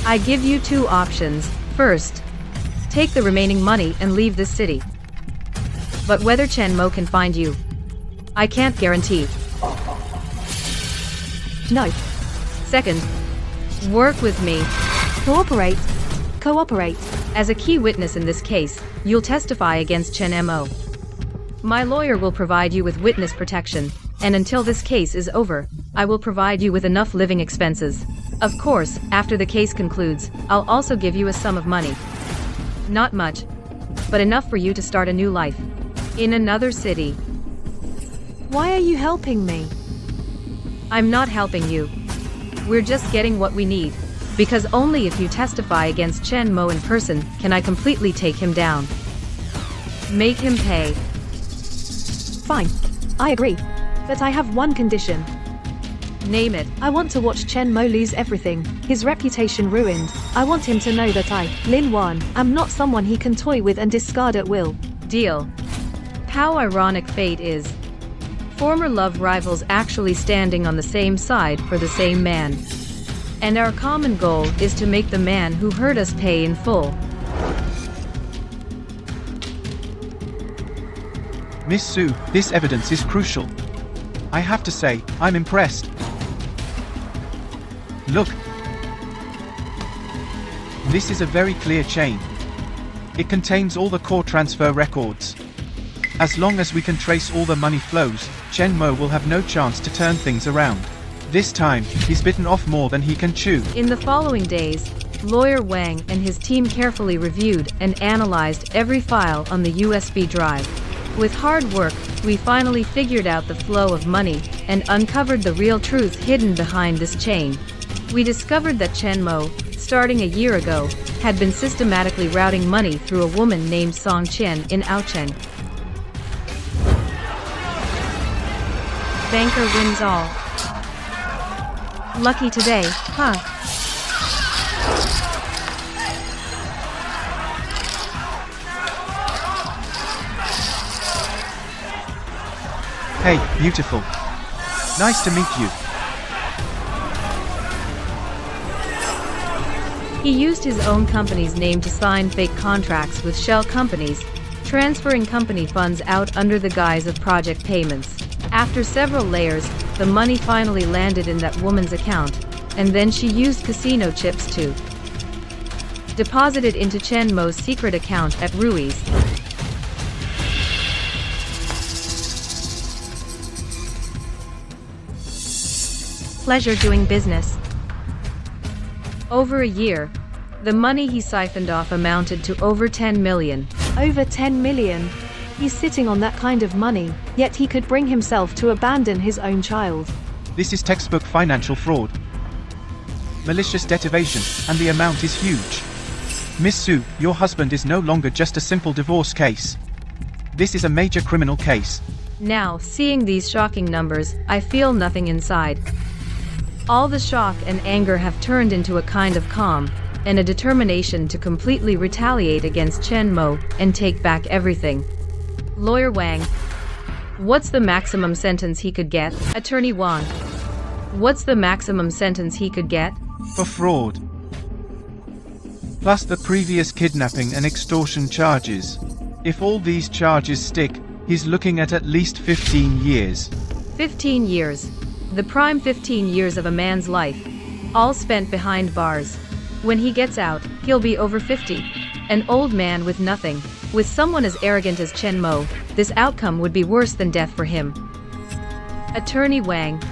I give you two options. First, take the remaining money and leave this city. But whether Chen Mo can find you, I can't guarantee. No. Second, work with me. Cooperate. Cooperate. As a key witness in this case, you'll testify against Chen Mo. My lawyer will provide you with witness protection, and until this case is over, I will provide you with enough living expenses. Of course, after the case concludes, I'll also give you a sum of money. Not much, but enough for you to start a new life. In another city. Why are you helping me? I'm not helping you. We're just getting what we need. Because only if you testify against Chen Mo in person can I completely take him down. Make him pay. Fine. I agree. But I have one condition. Name it. I want to watch Chen Mo lose everything, his reputation ruined. I want him to know that I, Lin Wan, am not someone he can toy with and discard at will. Deal. How ironic fate is. Former love rivals actually standing on the same side for the same man. And our common goal is to make the man who hurt us pay in full. Miss Sue, this evidence is crucial. I have to say, I'm impressed. Look. This is a very clear chain. It contains all the core transfer records. As long as we can trace all the money flows, Chen Mo will have no chance to turn things around. This time, he's bitten off more than he can chew. In the following days, Lawyer Wang and his team carefully reviewed and analyzed every file on the USB drive. With hard work, we finally figured out the flow of money and uncovered the real truth hidden behind this chain. We discovered that Chen Mo, starting a year ago, had been systematically routing money through a woman named Song Chen in Aocheng. Banker wins all. Lucky today, huh? Hey, beautiful. Nice to meet you. He used his own company's name to sign fake contracts with shell companies, transferring company funds out under the guise of project payments. After several layers, the money finally landed in that woman's account, and then she used casino chips to deposit it into Chen Mo's secret account at Rui's. Pleasure doing business. Over a year, the money he siphoned off amounted to over 10 million. Over 10 million. He's sitting on that kind of money, yet he could bring himself to abandon his own child. This is textbook financial fraud. Malicious debt evasion, and the amount is huge. Miss Su, your husband is no longer just a simple divorce case. This is a major criminal case. Now, seeing these shocking numbers, I feel nothing inside. All the shock and anger have turned into a kind of calm, and a determination to completely retaliate against Chen Mo and take back everything. Lawyer Wang. What's the maximum sentence he could get? Attorney Wang. What's the maximum sentence he could get? For fraud. Plus the previous kidnapping and extortion charges. If all these charges stick, he's looking at least 15 years. 15 years. The prime 15 years of a man's life. All spent behind bars. When he gets out, he'll be over 50. An old man with nothing. With someone as arrogant as Chen Mo, this outcome would be worse than death for him. Attorney Wang.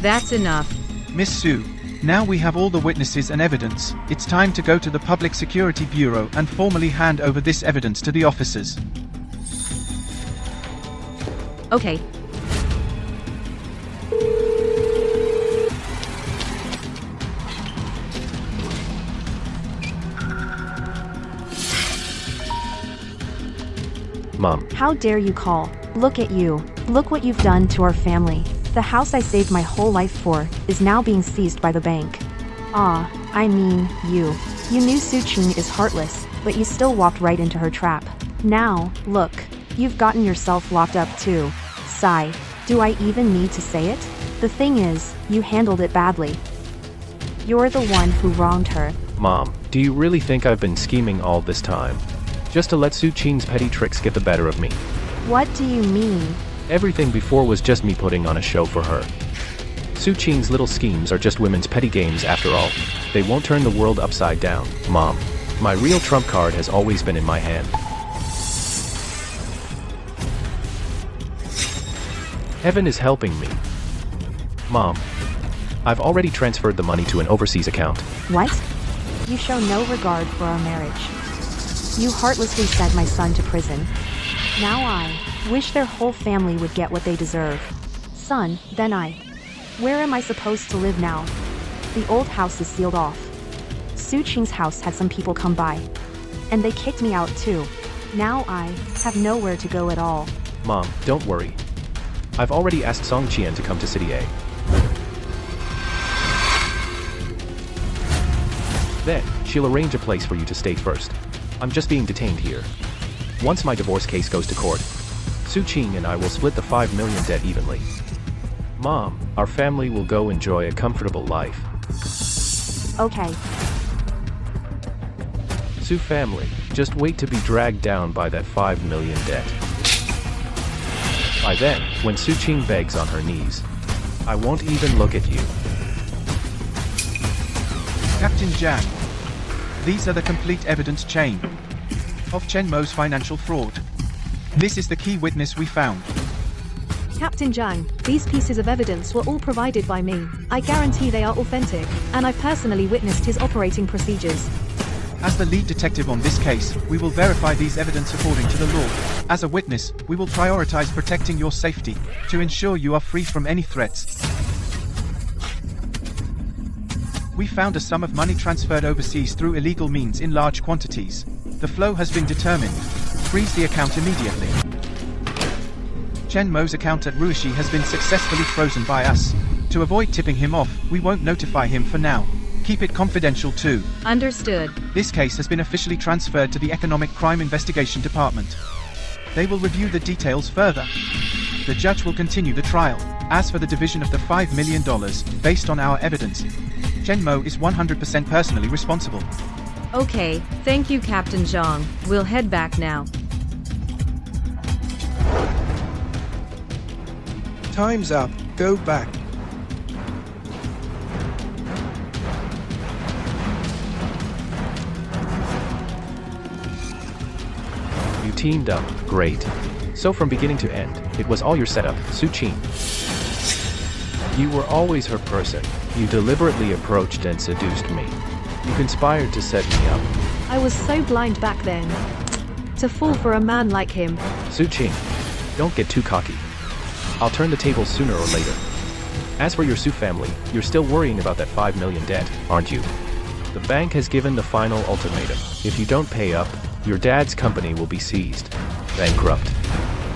That's enough. Miss Su, now we have all the witnesses and evidence. It's time to go to the Public Security Bureau and formally hand over this evidence to the officers. Okay. Mom. How dare you call? Look at you. Look what you've done to our family. The house I saved my whole life for is now being seized by the bank. I mean, you. You knew Su Qing is heartless, but you still walked right into her trap. Now, look. You've gotten yourself locked up too. Sigh. Do I even need to say it? The thing is, you handled it badly. You're the one who wronged her. Mom, do you really think I've been scheming all this time? Just to let Su Qing's petty tricks get the better of me? What do you mean? Everything before was just me putting on a show for her. Su Qing's little schemes are just women's petty games after all. They won't turn the world upside down, Mom. My real trump card has always been in my hand. Heaven is helping me. Mom, I've already transferred the money to an overseas account. What? You show no regard for our marriage. You heartlessly sent my son to prison. Now I wish their whole family would get what they deserve. Son, then where am I supposed to live now? The old house is sealed off. Su Qing's house had some people come by. And they kicked me out too. Now I have nowhere to go at all. Mom, don't worry. I've already asked Song Qian to come to City A. Then, she'll arrange a place for you to stay first. I'm just being detained here. Once my divorce case goes to court, Su Qing and I will split the 5 million debt evenly. Mom, our family will go enjoy a comfortable life. Okay. Su family, just wait to be dragged down by that 5 million debt. By then, when Su Qing begs on her knees, I won't even look at you. Captain Jack. These are the complete evidence chain of Chen Mo's financial fraud. This is the key witness we found. Captain Zhang, these pieces of evidence were all provided by me. I guarantee they are authentic, and I personally witnessed his operating procedures. As the lead detective on this case, we will verify these evidence according to the law. As a witness, we will prioritize protecting your safety to ensure you are free from any threats. We found a sum of money transferred overseas through illegal means in large quantities. The flow has been determined. Freeze the account immediately. Chen Mo's account at Ruishi has been successfully frozen by us. To avoid tipping him off, we won't notify him for now. Keep it confidential too. Understood. This case has been officially transferred to the Economic Crime Investigation Department. They will review the details further. The judge will continue the trial. As for the division of the $5 million, based on our evidence, Chen Mo is 100% personally responsible. Okay, thank you, Captain Zhang. We'll head back now. Time's up. Go back. You teamed up, great. So from beginning to end, it was all your setup, Su Qin. You were always her person. You deliberately approached and seduced me. You conspired to set me up. I was so blind back then. To fall for a man like him. Su Qin, don't get too cocky. I'll turn the tables sooner or later. As for your Su family, you're still worrying about that $5 million debt, aren't you? The bank has given the final ultimatum. If you don't pay up, your dad's company will be seized, bankrupt.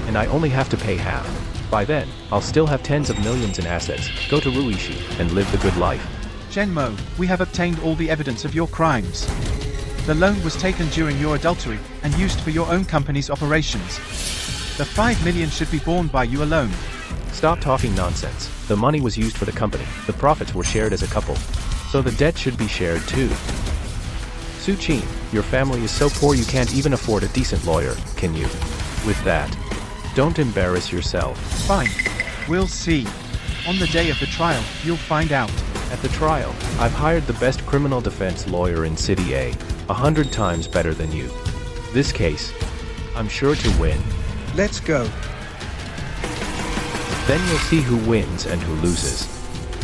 And I only have to pay half. By then, I'll still have tens of millions in assets, go to Ruishi, and live the good life. Chen Mo, we have obtained all the evidence of your crimes. The loan was taken during your adultery and used for your own company's operations. The $5 million should be borne by you alone. Stop talking nonsense. The money was used for the company. The profits were shared as a couple. So the debt should be shared too. Su Qin, your family is so poor you can't even afford a decent lawyer, can you? With that, don't embarrass yourself. Fine. We'll see. On the day of the trial, you'll find out. At the trial, I've hired the best criminal defense lawyer in City A, 100 times better than you. This case, I'm sure to win. Let's go. Then you'll see who wins and who loses.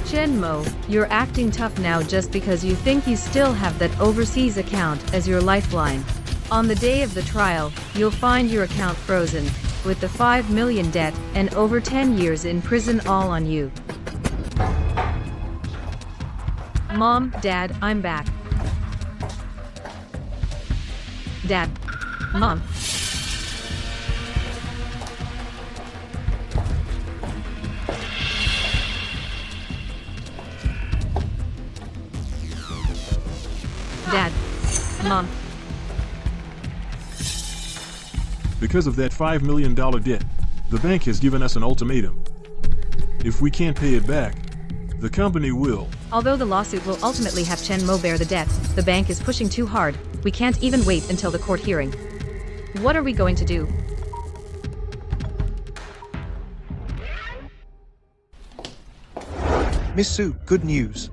Chen Mo, you're acting tough now just because you think you still have that overseas account as your lifeline. On the day of the trial, you'll find your account frozen, with the $5 million debt and over 10 years in prison all on you. Mom, Dad, I'm back. Dad. Mom. Dad. Mom. Because of that $5 million debt, the bank has given us an ultimatum. If we can't pay it back, the company will. Although the lawsuit will ultimately have Chen Mo bear the debt, the bank is pushing too hard. We can't even wait until the court hearing. What are we going to do? Miss Su, good news.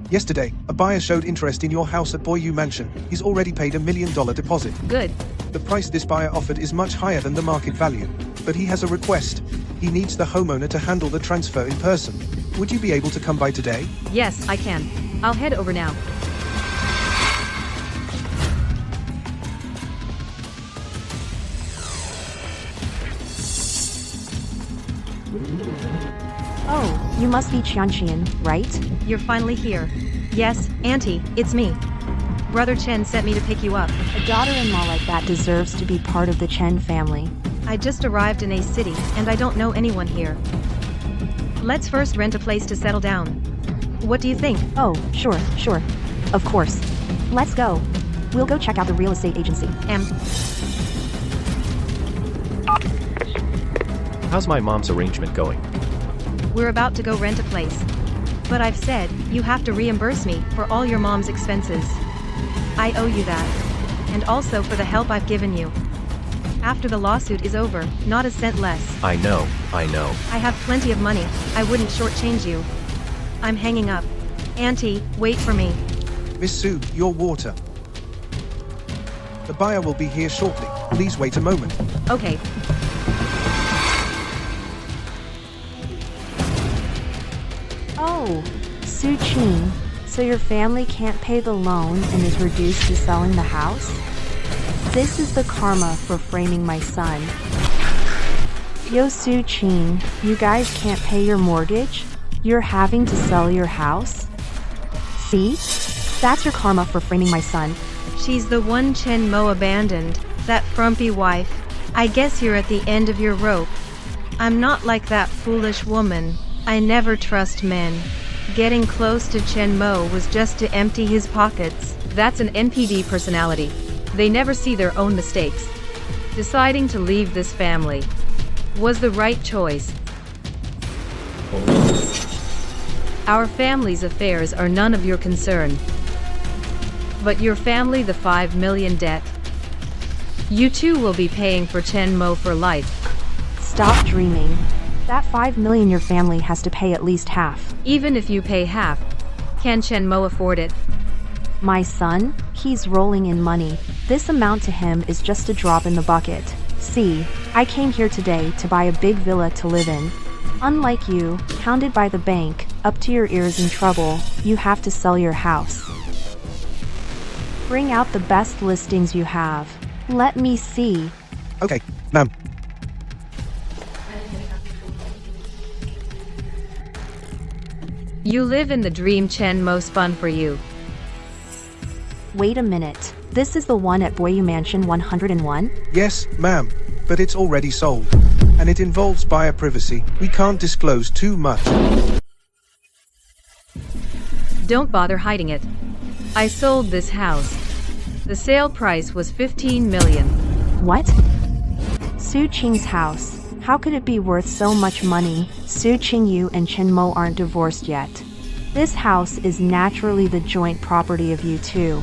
Yesterday, a buyer showed interest in your house at Boyu Mansion. He's already paid $1 million deposit. Good. The price this buyer offered is much higher than the market value, but he has a request. He needs the homeowner to handle the transfer in person. Would you be able to come by today? Yes, I can. I'll head over now. Oh, you must be Qianqian, right? You're finally here. Yes, Auntie, it's me. Brother Chen sent me to pick you up. A daughter-in-law like that deserves to be part of the Chen family. I just arrived in a city, and I don't know anyone here. Let's first rent a place to settle down. What do you think? Oh, sure. Of course. Let's go. We'll go check out the real estate agency. How's my mom's arrangement going? We're about to go rent a place. But I've said, you have to reimburse me for all your mom's expenses. I owe you that. And also for the help I've given you. After the lawsuit is over, not a cent less. I know. I have plenty of money. I wouldn't shortchange you. I'm hanging up. Auntie, wait for me. Miss Su, your water. The buyer will be here shortly. Please wait a moment. Okay. Oh, Su-Ching, so your family can't pay the loan and is reduced to selling the house? This is the karma for framing my son. Yo, Su-Ching, you guys can't pay your mortgage? You're having to sell your house? See? That's your karma for framing my son. She's the one Chen Mo abandoned, that frumpy wife. I guess you're at the end of your rope. I'm not like that foolish woman. I never trust men. Getting close to Chen Mo was just to empty his pockets. That's an NPD personality. They never see their own mistakes. Deciding to leave this family was the right choice. Our family's affairs are none of your concern. But your family the 5 million debt. You too will be paying for Chen Mo for life. Stop dreaming. That 5 million your family has to pay at least half. Even if you pay half, can Chen Mo afford it? My son? He's rolling in money. This amount to him is just a drop in the bucket. See, I came here today to buy a big villa to live in. Unlike you, hounded by the bank, up to your ears in trouble, you have to sell your house. Bring out the best listings you have. Let me see. Okay, ma'am. You live in the dream Chen Mo spun for you. Wait a minute. This is the one at Boyu Mansion 101? Yes, ma'am. But it's already sold. And it involves buyer privacy. We can't disclose too much. Don't bother hiding it. I sold this house. The sale price was 15 million. What? Su-Ching's house. How could it be worth so much money? Su-Ching, you and Chen Mo aren't divorced yet. This house is naturally the joint property of you two.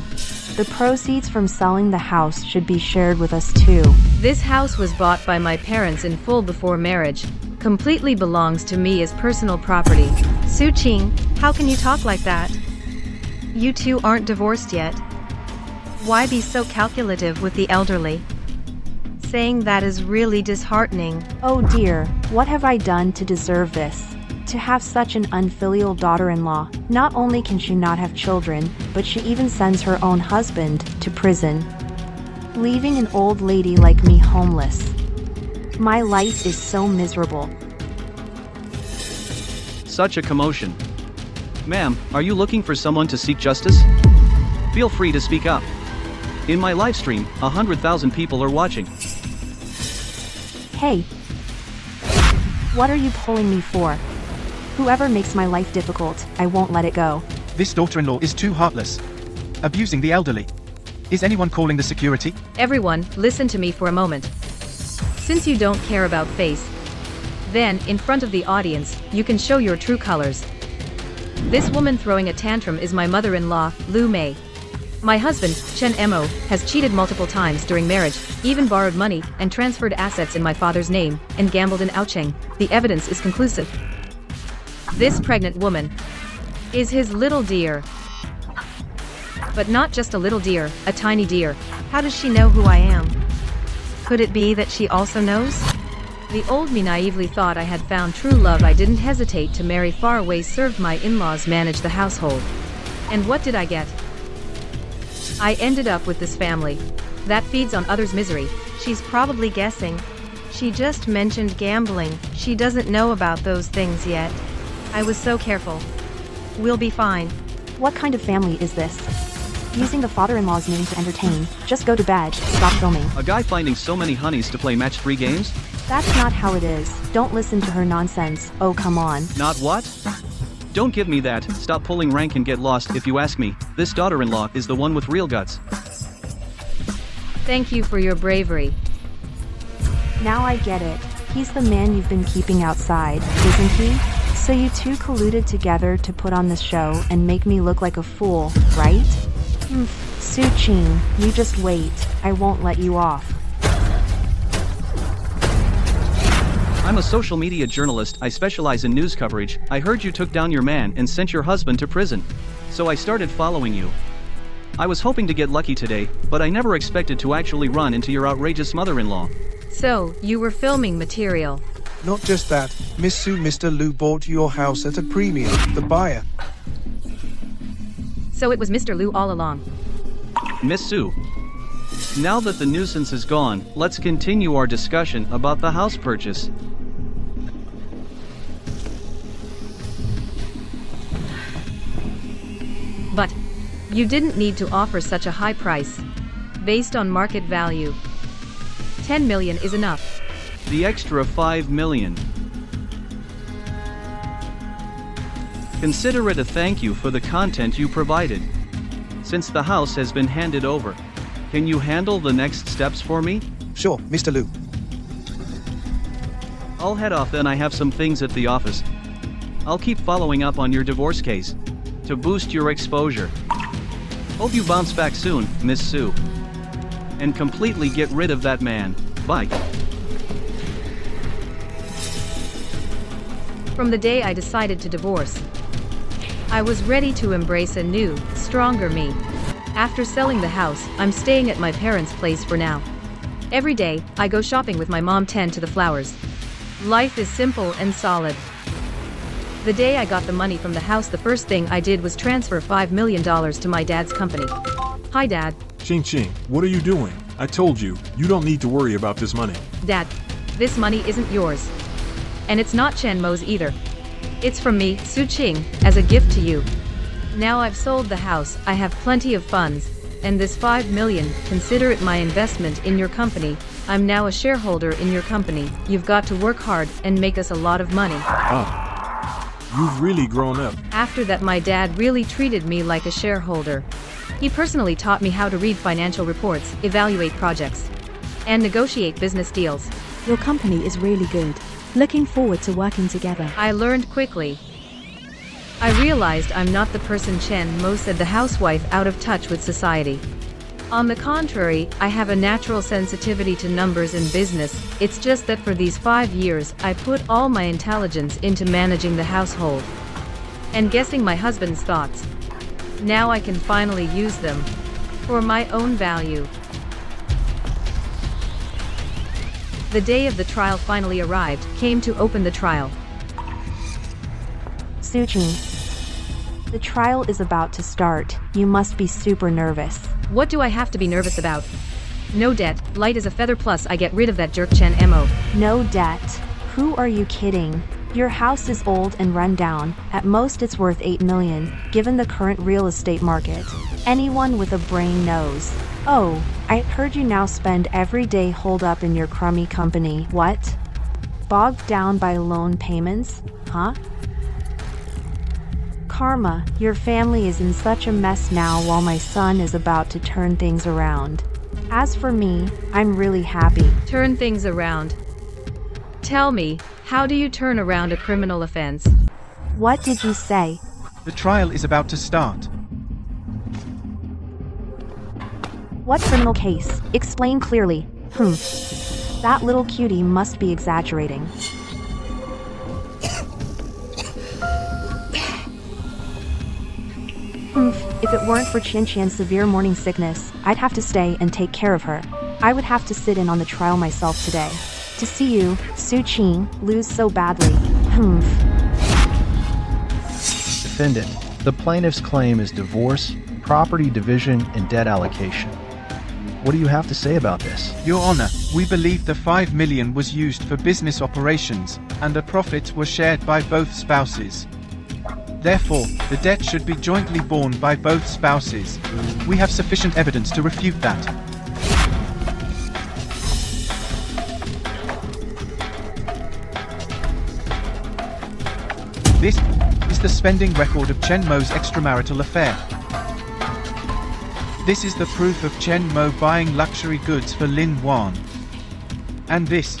The proceeds from selling the house should be shared with us too. This house was bought by my parents in full before marriage. Completely belongs to me as personal property. Su-Ching, how can you talk like that? You two aren't divorced yet. Why be so calculative with the elderly? Saying that is really disheartening. Oh dear, what have I done to deserve this? To have such an unfilial daughter-in-law. Not only can she not have children, but she even sends her own husband to prison, leaving an old lady like me homeless. My life is so miserable. Such a commotion. Ma'am, are you looking for someone to seek justice? Feel free to speak up. In my live stream, 100,000 people are watching. Hey! What are you pulling me for? Whoever makes my life difficult, I won't let it go. This daughter-in-law is too heartless. Abusing the elderly. Is anyone calling the security? Everyone, listen to me for a moment. Since you don't care about face, then, in front of the audience, you can show your true colors. This woman throwing a tantrum is my mother-in-law, Lu Mei. My husband, Chen Mo, has cheated multiple times during marriage, even borrowed money and transferred assets in my father's name, and gambled in Aocheng. The evidence is conclusive. This pregnant woman is his little deer. But not just a little deer, a tiny deer. How does she know who I am? Could it be that she also knows? The old me naively thought I had found true love. I didn't hesitate to marry far away, served my in-laws, manage the household. And what did I get? I ended up with this family that feeds on others' misery. She's probably guessing. She just mentioned gambling. She doesn't know about those things yet. I was so careful. We'll be fine. What kind of family is this? Using the father-in-law's name to entertain. Just go to bed, stop filming. A guy finding so many honeys to play match-3 games? That's not how it is. Don't listen to her nonsense. Oh, come on. Not what? Don't give me that. Stop pulling rank and get lost. If you ask me, this daughter-in-law is the one with real guts. Thank you for your bravery. Now I get it. He's the man you've been keeping outside, isn't he? So you two colluded together to put on this show and make me look like a fool, right? Su-Ching, you just wait. I won't let you off. I'm a social media journalist. I specialize in news coverage. I heard you took down your man and sent your husband to prison. So I started following you. I was hoping to get lucky today, but I never expected to actually run into your outrageous mother-in-law. So, you were filming material. Not just that, Miss Sue, Mr. Lou bought your house at a premium. The buyer. So it was Mr. Lou all along. Miss Sue. Now that the nuisance is gone, let's continue our discussion about the house purchase. But you didn't need to offer such a high price. Based on market value, 10 million is enough. The extra 5 million. Consider it a thank you for the content you provided. Since the house has been handed over, can you handle the next steps for me? Sure, Mr. Lou. I'll head off then, I have some things at the office. I'll keep following up on your divorce case to boost your exposure. Hope you bounce back soon, Miss Sue. And completely get rid of that man. Bye. From the day I decided to divorce, I was ready to embrace a new, stronger me. After selling the house, I'm staying at my parents' place for now. Every day, I go shopping with my mom, tend to the flowers. Life is simple and solid. The day I got the money from the house, the first thing I did was transfer $5 million to my dad's company. Hi, Dad. Ching Ching, what are you doing? I told you, you don't need to worry about this money. Dad, this money isn't yours. And it's not Chen Mo's either. It's from me, Su Qing, as a gift to you. Now I've sold the house, I have plenty of funds, and this 5 million, consider it my investment in your company. I'm now a shareholder in your company. You've got to work hard and make us a lot of money. You've really grown up. After that, my dad really treated me like a shareholder. He personally taught me how to read financial reports, evaluate projects, and negotiate business deals. Your company is really good. Looking forward to working together. I learned quickly. I realized I'm not the person Chen Mo said, the housewife out of touch with society. On the contrary, I have a natural sensitivity to numbers in business. It's just that for these 5 years, I put all my intelligence into managing the household and guessing my husband's thoughts. Now I can finally use them for my own value. The day of the trial finally arrived, came to open the trial. Su Qing, the trial is about to start. You must be super nervous. What do I have to be nervous about? No debt, light as a feather, plus I get rid of that jerk Chen Mo. No debt? Who are you kidding? Your house is old and run down. At most it's worth 8 million, given the current real estate market. Anyone with a brain knows. Oh, I heard you now spend every day holed up in your crummy company. What? Bogged down by loan payments? Huh? Karma, your family is in such a mess now while my son is about to turn things around. As for me, I'm really happy. Turn things around. Tell me, how do you turn around a criminal offense? What did you say? The trial is about to start. What criminal case? Explain clearly. That little cutie must be exaggerating. If it weren't for Chin Chan's severe morning sickness, I'd have to stay and take care of her. I would have to sit in on the trial myself today. To see you, Su Qing, lose so badly. Defendant, the plaintiff's claim is divorce, property division, and debt allocation. What do you have to say about this? Your Honor, we believe the 5 million was used for business operations, and the profits were shared by both spouses. Therefore, the debt should be jointly borne by both spouses. We have sufficient evidence to refute that. This is the spending record of Chen Mo's extramarital affair. This is the proof of Chen Mo buying luxury goods for Lin Wan. And this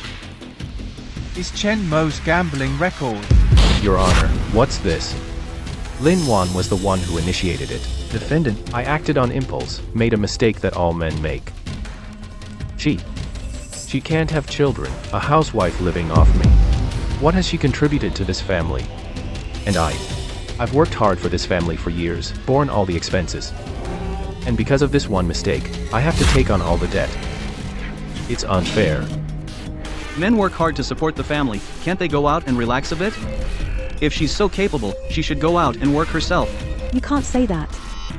is Chen Mo's gambling record. Your Honor, what's this? Lin Wan was the one who initiated it. Defendant, I acted on impulse, made a mistake that all men make. She can't have children, a housewife living off me. What has she contributed to this family? And I've worked hard for this family for years, borne all the expenses. And because of this one mistake, I have to take on all the debt. It's unfair. Men work hard to support the family, can't they go out and relax a bit? If she's so capable, she should go out and work herself. You can't say that.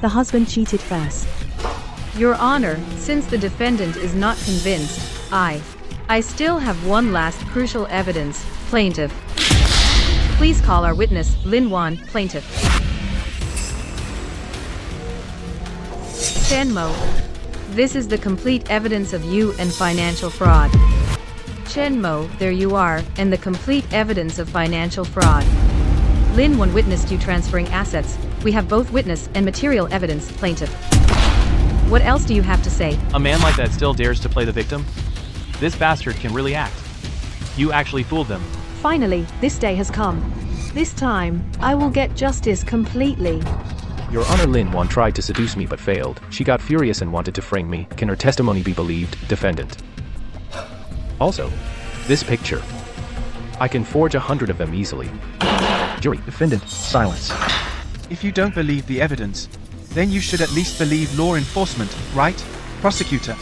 The husband cheated first. Your Honor, since the defendant is not convinced, I still have one last crucial evidence, plaintiff. Please call our witness, Lin Wan, plaintiff. Chen Mo. This is the complete evidence of you and financial fraud. Chen Mo, there you are, and the complete evidence of financial fraud. Lin Wan witnessed you transferring assets. We have both witness and material evidence, plaintiff. What else do you have to say? A man like that still dares to play the victim? This bastard can really act. You actually fooled them. Finally, this day has come. This time, I will get justice completely. Your Honor, Lin Wan tried to seduce me but failed. She got furious and wanted to frame me. Can her testimony be believed, defendant? Also, this picture. I can forge 100 of them easily. Jury. Defendant, silence. If you don't believe the evidence, then you should at least believe law enforcement, right, prosecutor?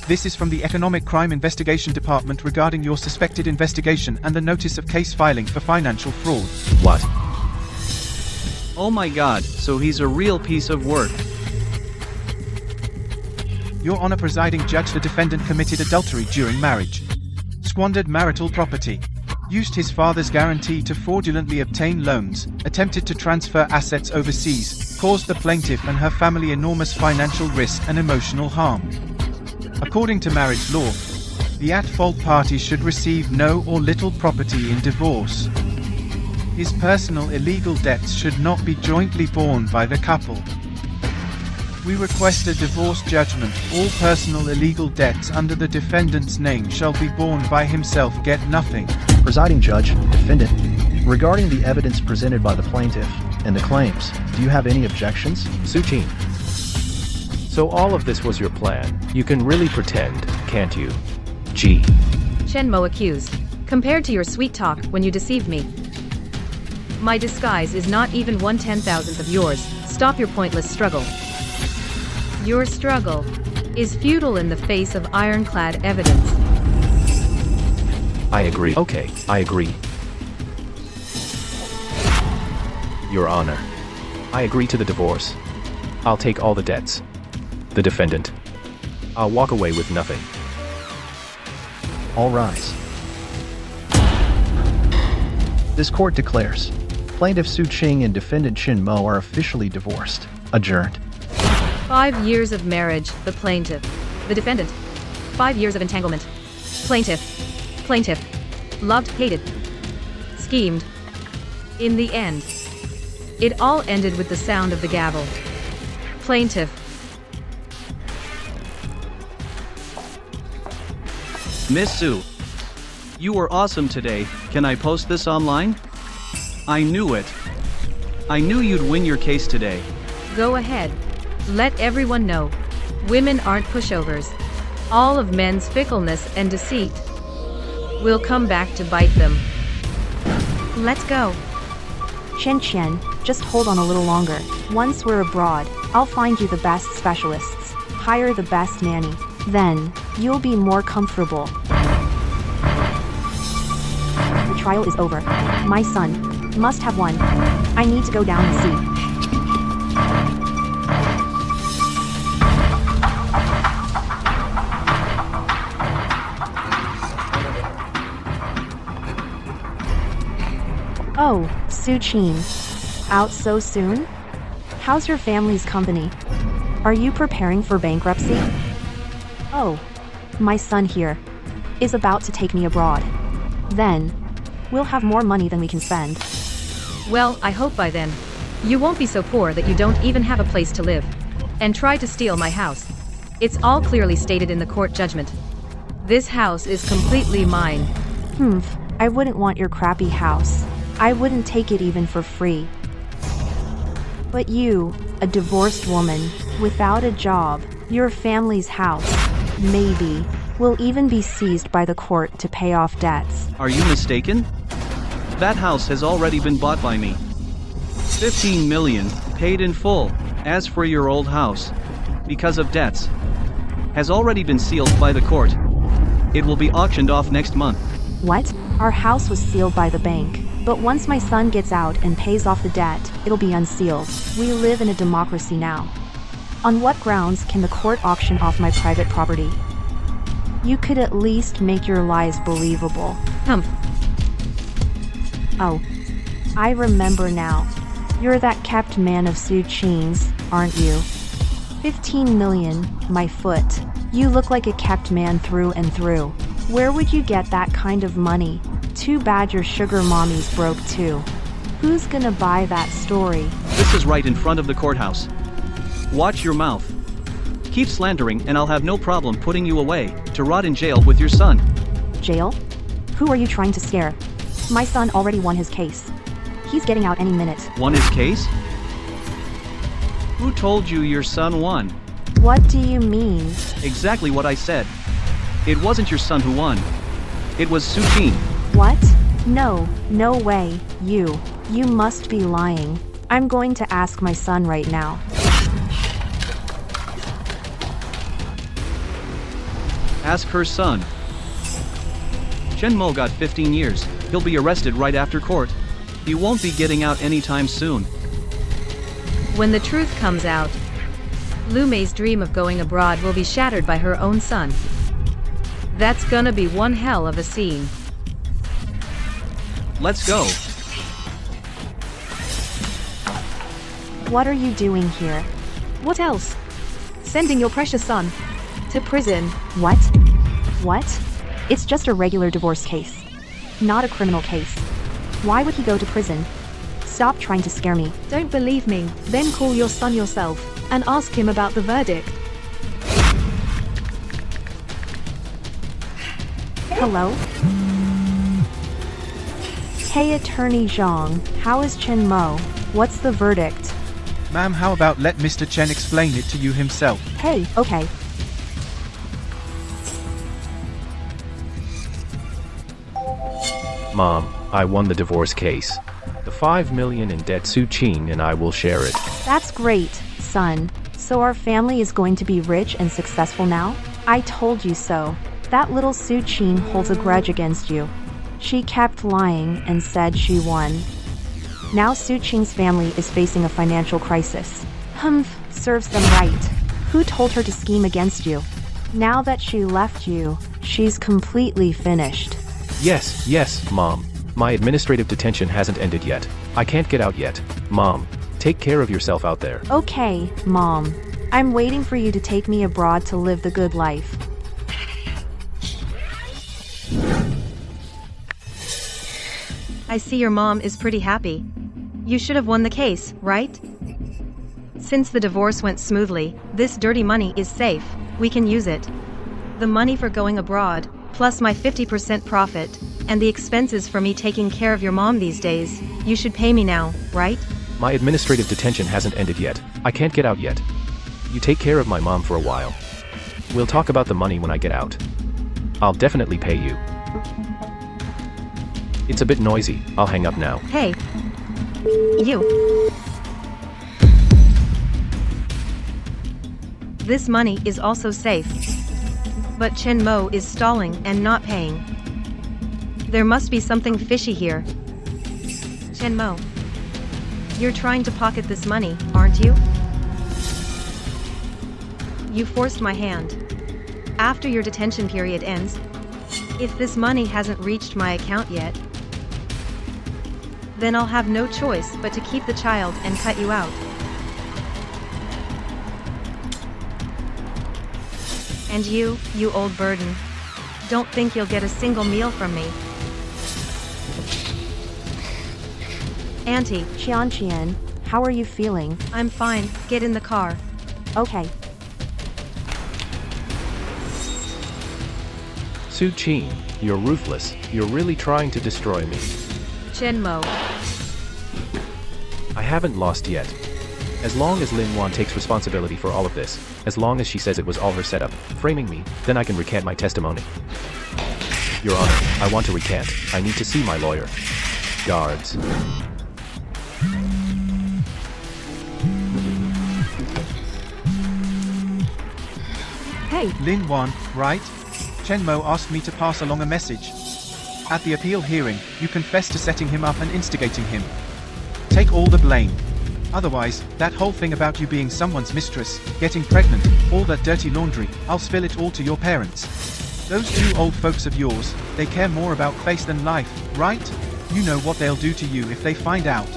This is from the Economic Crime Investigation Department regarding your suspected investigation and the notice of case filing for financial fraud. What? Oh my god, so he's a real piece of work. Your Honor, presiding judge, the defendant committed adultery during marriage, squandered marital property, used his father's guarantee to fraudulently obtain loans, attempted to transfer assets overseas, caused the plaintiff and her family enormous financial risk and emotional harm. According to marriage law, the at-fault party should receive no or little property in divorce. His personal illegal debts should not be jointly borne by the couple. We request a divorce judgment. All personal illegal debts under the defendant's name shall be borne by himself. Get nothing. Presiding judge, defendant, regarding the evidence presented by the plaintiff and the claims, do you have any objections? Su Qing. So all of this was your plan. You can really pretend, can't you? G. Chen Mo accused. Compared to your sweet talk when you deceived me, my disguise is not even 1/10,000th of yours. Stop your pointless struggle. Your struggle is futile in the face of ironclad evidence. I agree. Okay, I agree. Your Honor, I agree to the divorce. I'll take all the debts. The defendant. I'll walk away with nothing. All rise. This court declares plaintiff Su Qing and defendant Chen Mo are officially divorced. Adjourned. 5 years of marriage, the plaintiff. The defendant. 5 years of entanglement. Plaintiff. Plaintiff. Loved, hated. Schemed. In the end, it all ended with the sound of the gavel. Plaintiff. Miss Su, you were awesome today. Can I post this online? I knew it. I knew you'd win your case today. Go ahead. Let everyone know. Women aren't pushovers. All of men's fickleness and deceit will come back to bite them. Let's go. Chen, just hold on a little longer. Once we're abroad, I'll find you the best specialists. Hire the best nanny. Then, you'll be more comfortable. The trial is over. My son must have won. I need to go down and see. Oh, Su Qing. Out so soon? How's your family's company? Are you preparing for bankruptcy? Oh, my son here is about to take me abroad. Then, we'll have more money than we can spend. Well, I hope by then, you won't be so poor that you don't even have a place to live. And try to steal my house. It's all clearly stated in the court judgment. This house is completely mine. I wouldn't want your crappy house. I wouldn't take it even for free. But you, a divorced woman, without a job, your family's house, maybe, will even be seized by the court to pay off debts. Are you mistaken? That house has already been bought by me. 15 million, paid in full. As for your old house, because of debts, has already been sealed by the court. It will be auctioned off next month. What? Our house was sealed by the bank. But once my son gets out and pays off the debt, it'll be unsealed. We live in a democracy now. On what grounds can the court auction off my private property? You could at least make your lies believable. Oh, I remember now. You're that kept man of Su Qing's, aren't you? 15 million, my foot. You look like a kept man through and through. Where would you get that kind of money? Too bad your sugar mommy's broke too. Who's gonna buy that story? This is right in front of the courthouse. Watch your mouth. Keep slandering and I'll have no problem putting you away, to rot in jail with your son. Jail? Who are you trying to scare? My son already won his case. He's getting out any minute. Won his case? Who told you your son won? What do you mean? Exactly what I said. It wasn't your son who won. It was Su Qing. What? No way. You must be lying. I'm going to ask my son right now. Ask her son. Chen Mo got 15 years. He'll be arrested right after court. He won't be getting out anytime soon. When the truth comes out, Lu Mei's dream of going abroad will be shattered by her own son. That's gonna be one hell of a scene. Let's go. What are you doing here? What else? Sending your precious son to prison. What? It's just a regular divorce case. Not a criminal case. Why would he go to prison? Stop trying to scare me. Don't believe me? Then call your son yourself and ask him about the verdict. Hello? Hey, Attorney Zhang, how is Chen Mo? What's the verdict? Ma'am, how about let Mr. Chen explain it to you himself? Hey, okay. Mom, I won the divorce case. The 5 million in debt Su Qing and I will share it. That's great, son. So our family is going to be rich and successful now? I told you so. That little Su Qing holds a grudge against you. She kept lying and said she won. Now Su Qing's family is facing a financial crisis. Serves them right. Who told her to scheme against you? Now that she left you, she's completely finished. Yes, Mom. My administrative detention hasn't ended yet. I can't get out yet. Mom, take care of yourself out there. Okay, Mom. I'm waiting for you to take me abroad to live the good life. I see your mom is pretty happy. You should have won the case, right? Since the divorce went smoothly, this dirty money is safe. We can use it. The money for going abroad, plus my 50% profit, and the expenses for me taking care of your mom these days, you should pay me now, right? My administrative detention hasn't ended yet. I can't get out yet. You take care of my mom for a while. We'll talk about the money when I get out. I'll definitely pay you. It's a bit noisy. I'll hang up now. Hey. You. This money is also safe. But Chen Mo is stalling and not paying. There must be something fishy here. Chen Mo. You're trying to pocket this money, aren't you? You forced my hand. After your detention period ends, if this money hasn't reached my account yet, then I'll have no choice but to keep the child and cut you out. And you old burden, don't think you'll get a single meal from me. Auntie. Qian, how are you feeling? I'm fine, get in the car. Okay. Su Qing, you're ruthless. You're really trying to destroy me. Chen Mo. I haven't lost yet. As long as Lin Wan takes responsibility for all of this, as long as she says it was all her setup, framing me, then I can recant my testimony. Your Honor, I want to recant. I need to see my lawyer. Guards. Hey, Lin Wan, right? Chen Mo asked me to pass along a message. At the appeal hearing, you confessed to setting him up and instigating him. Take all the blame. Otherwise, that whole thing about you being someone's mistress, getting pregnant, all that dirty laundry, I'll spill it all to your parents. Those two old folks of yours, they care more about face than life, right? You know what they'll do to you if they find out.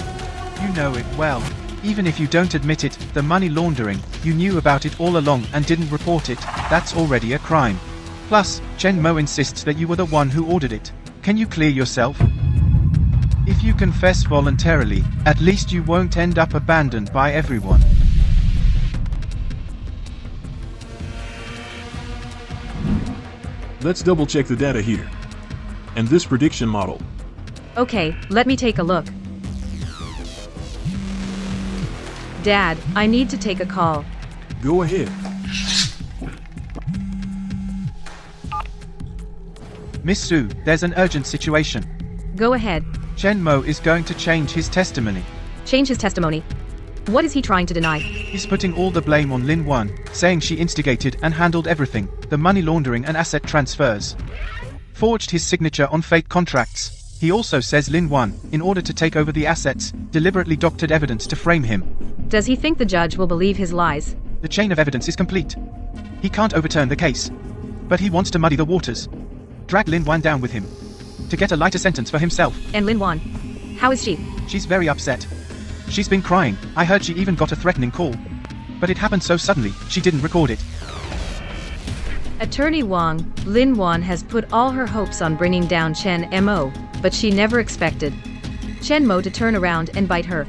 You know it well. Even if you don't admit it, the money laundering, you knew about it all along and didn't report it, that's already a crime. Plus, Chen Mo insists that you were the one who ordered it. Can you clear yourself? If you confess voluntarily, at least you won't end up abandoned by everyone. Let's double check the data here. And this prediction model. Okay, let me take a look. Dad, I need to take a call. Go ahead. Miss Su, there's an urgent situation. Go ahead. Chen Mo is going to change his testimony. Change his testimony. What is he trying to deny? He's putting all the blame on Lin Wan, saying she instigated and handled everything, the money laundering and asset transfers. Forged his signature on fake contracts. He also says Lin Wan, in order to take over the assets, deliberately doctored evidence to frame him. Does he think the judge will believe his lies? The chain of evidence is complete. He can't overturn the case. But he wants to muddy the waters. Drag Lin Wan down with him. To get a lighter sentence for himself. And Lin Wan? How is she? She's very upset. She's been crying. I heard she even got a threatening call. But it happened so suddenly, she didn't record it. Attorney Wang, Lin Wan has put all her hopes on bringing down Chen Mo, but she never expected Chen Mo to turn around and bite her.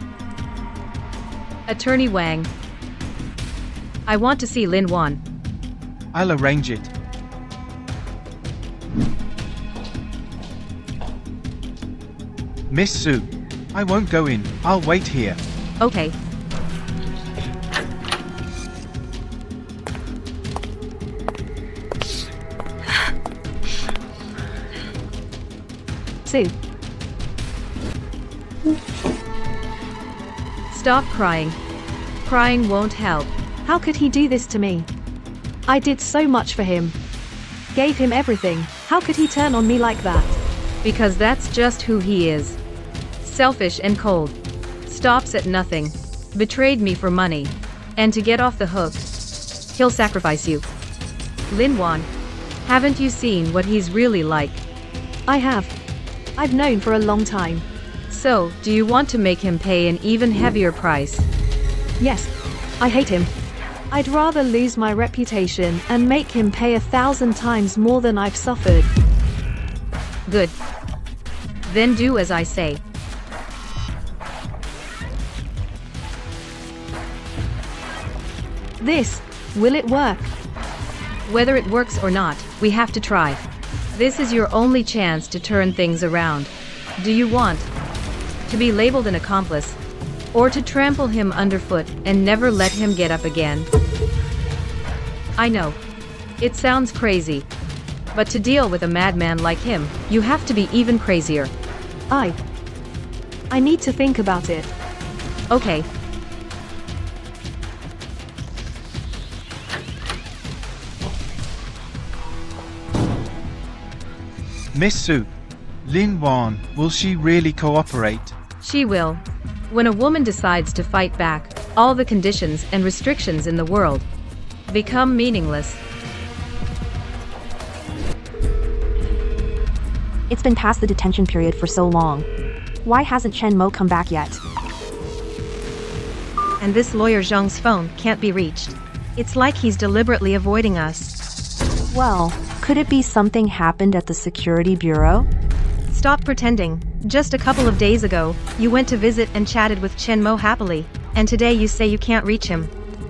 Attorney Wang, I want to see Lin Wan. I'll arrange it. Miss Su, I won't go in. I'll wait here. Okay. Sue. Stop crying. Crying won't help. How could he do this to me? I did so much for him. Gave him everything. How could he turn on me like that? Because that's just who he is. Selfish and cold. Stops at nothing. Betrayed me for money. And to get off the hook, he'll sacrifice you. Lin Wan, haven't you seen what he's really like? I have. I've known for a long time. So, do you want to make him pay an even heavier price? Yes. I hate him. I'd rather lose my reputation and make him pay 1,000 times more than I've suffered. Good. Then do as I say. Will it work? Whether it works or not, we have to try. This is your only chance to turn things around. Do you want to be labeled an accomplice? Or to trample him underfoot and never let him get up again? I know. It sounds crazy. But to deal with a madman like him, you have to be even crazier. I need to think about it. Okay. Miss Su, Lin Wan, will she really cooperate? She will. When a woman decides to fight back, all the conditions and restrictions in the world become meaningless. It's been past the detention period for so long. Why hasn't Chen Mo come back yet? And this lawyer Zhang's phone can't be reached. It's like he's deliberately avoiding us. Well, could it be something happened at the security bureau? Stop pretending. Just a couple of days ago, you went to visit and chatted with Chen Mo happily, and today you say you can't reach him.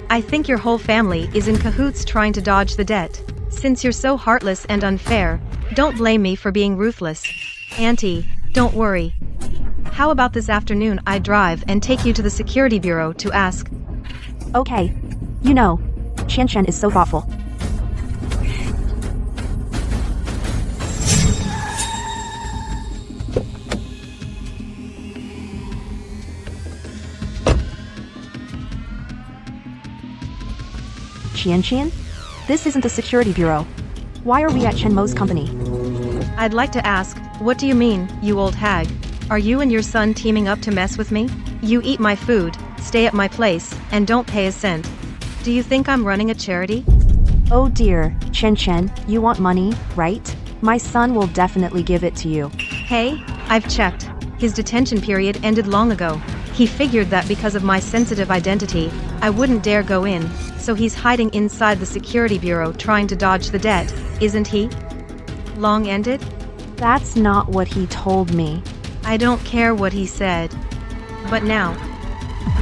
I think your whole family is in cahoots trying to dodge the debt. Since you're so heartless and unfair, don't blame me for being ruthless. Auntie, don't worry. How about this afternoon I drive and take you to the security bureau to ask? Okay. You know, Chen is so thoughtful. Qian? This isn't the security bureau. Why are we at Chen Mo's company? I'd like to ask, what do you mean, you old hag? Are you and your son teaming up to mess with me? You eat my food, stay at my place, and don't pay a cent. Do you think I'm running a charity? Oh dear, Chen, you want money, right? My son will definitely give it to you. Hey, I've checked. His detention period ended long ago. He figured that because of my sensitive identity, I wouldn't dare go in, so he's hiding inside the security bureau trying to dodge the debt, isn't he? Long ended? That's not what he told me. I don't care what he said. But now,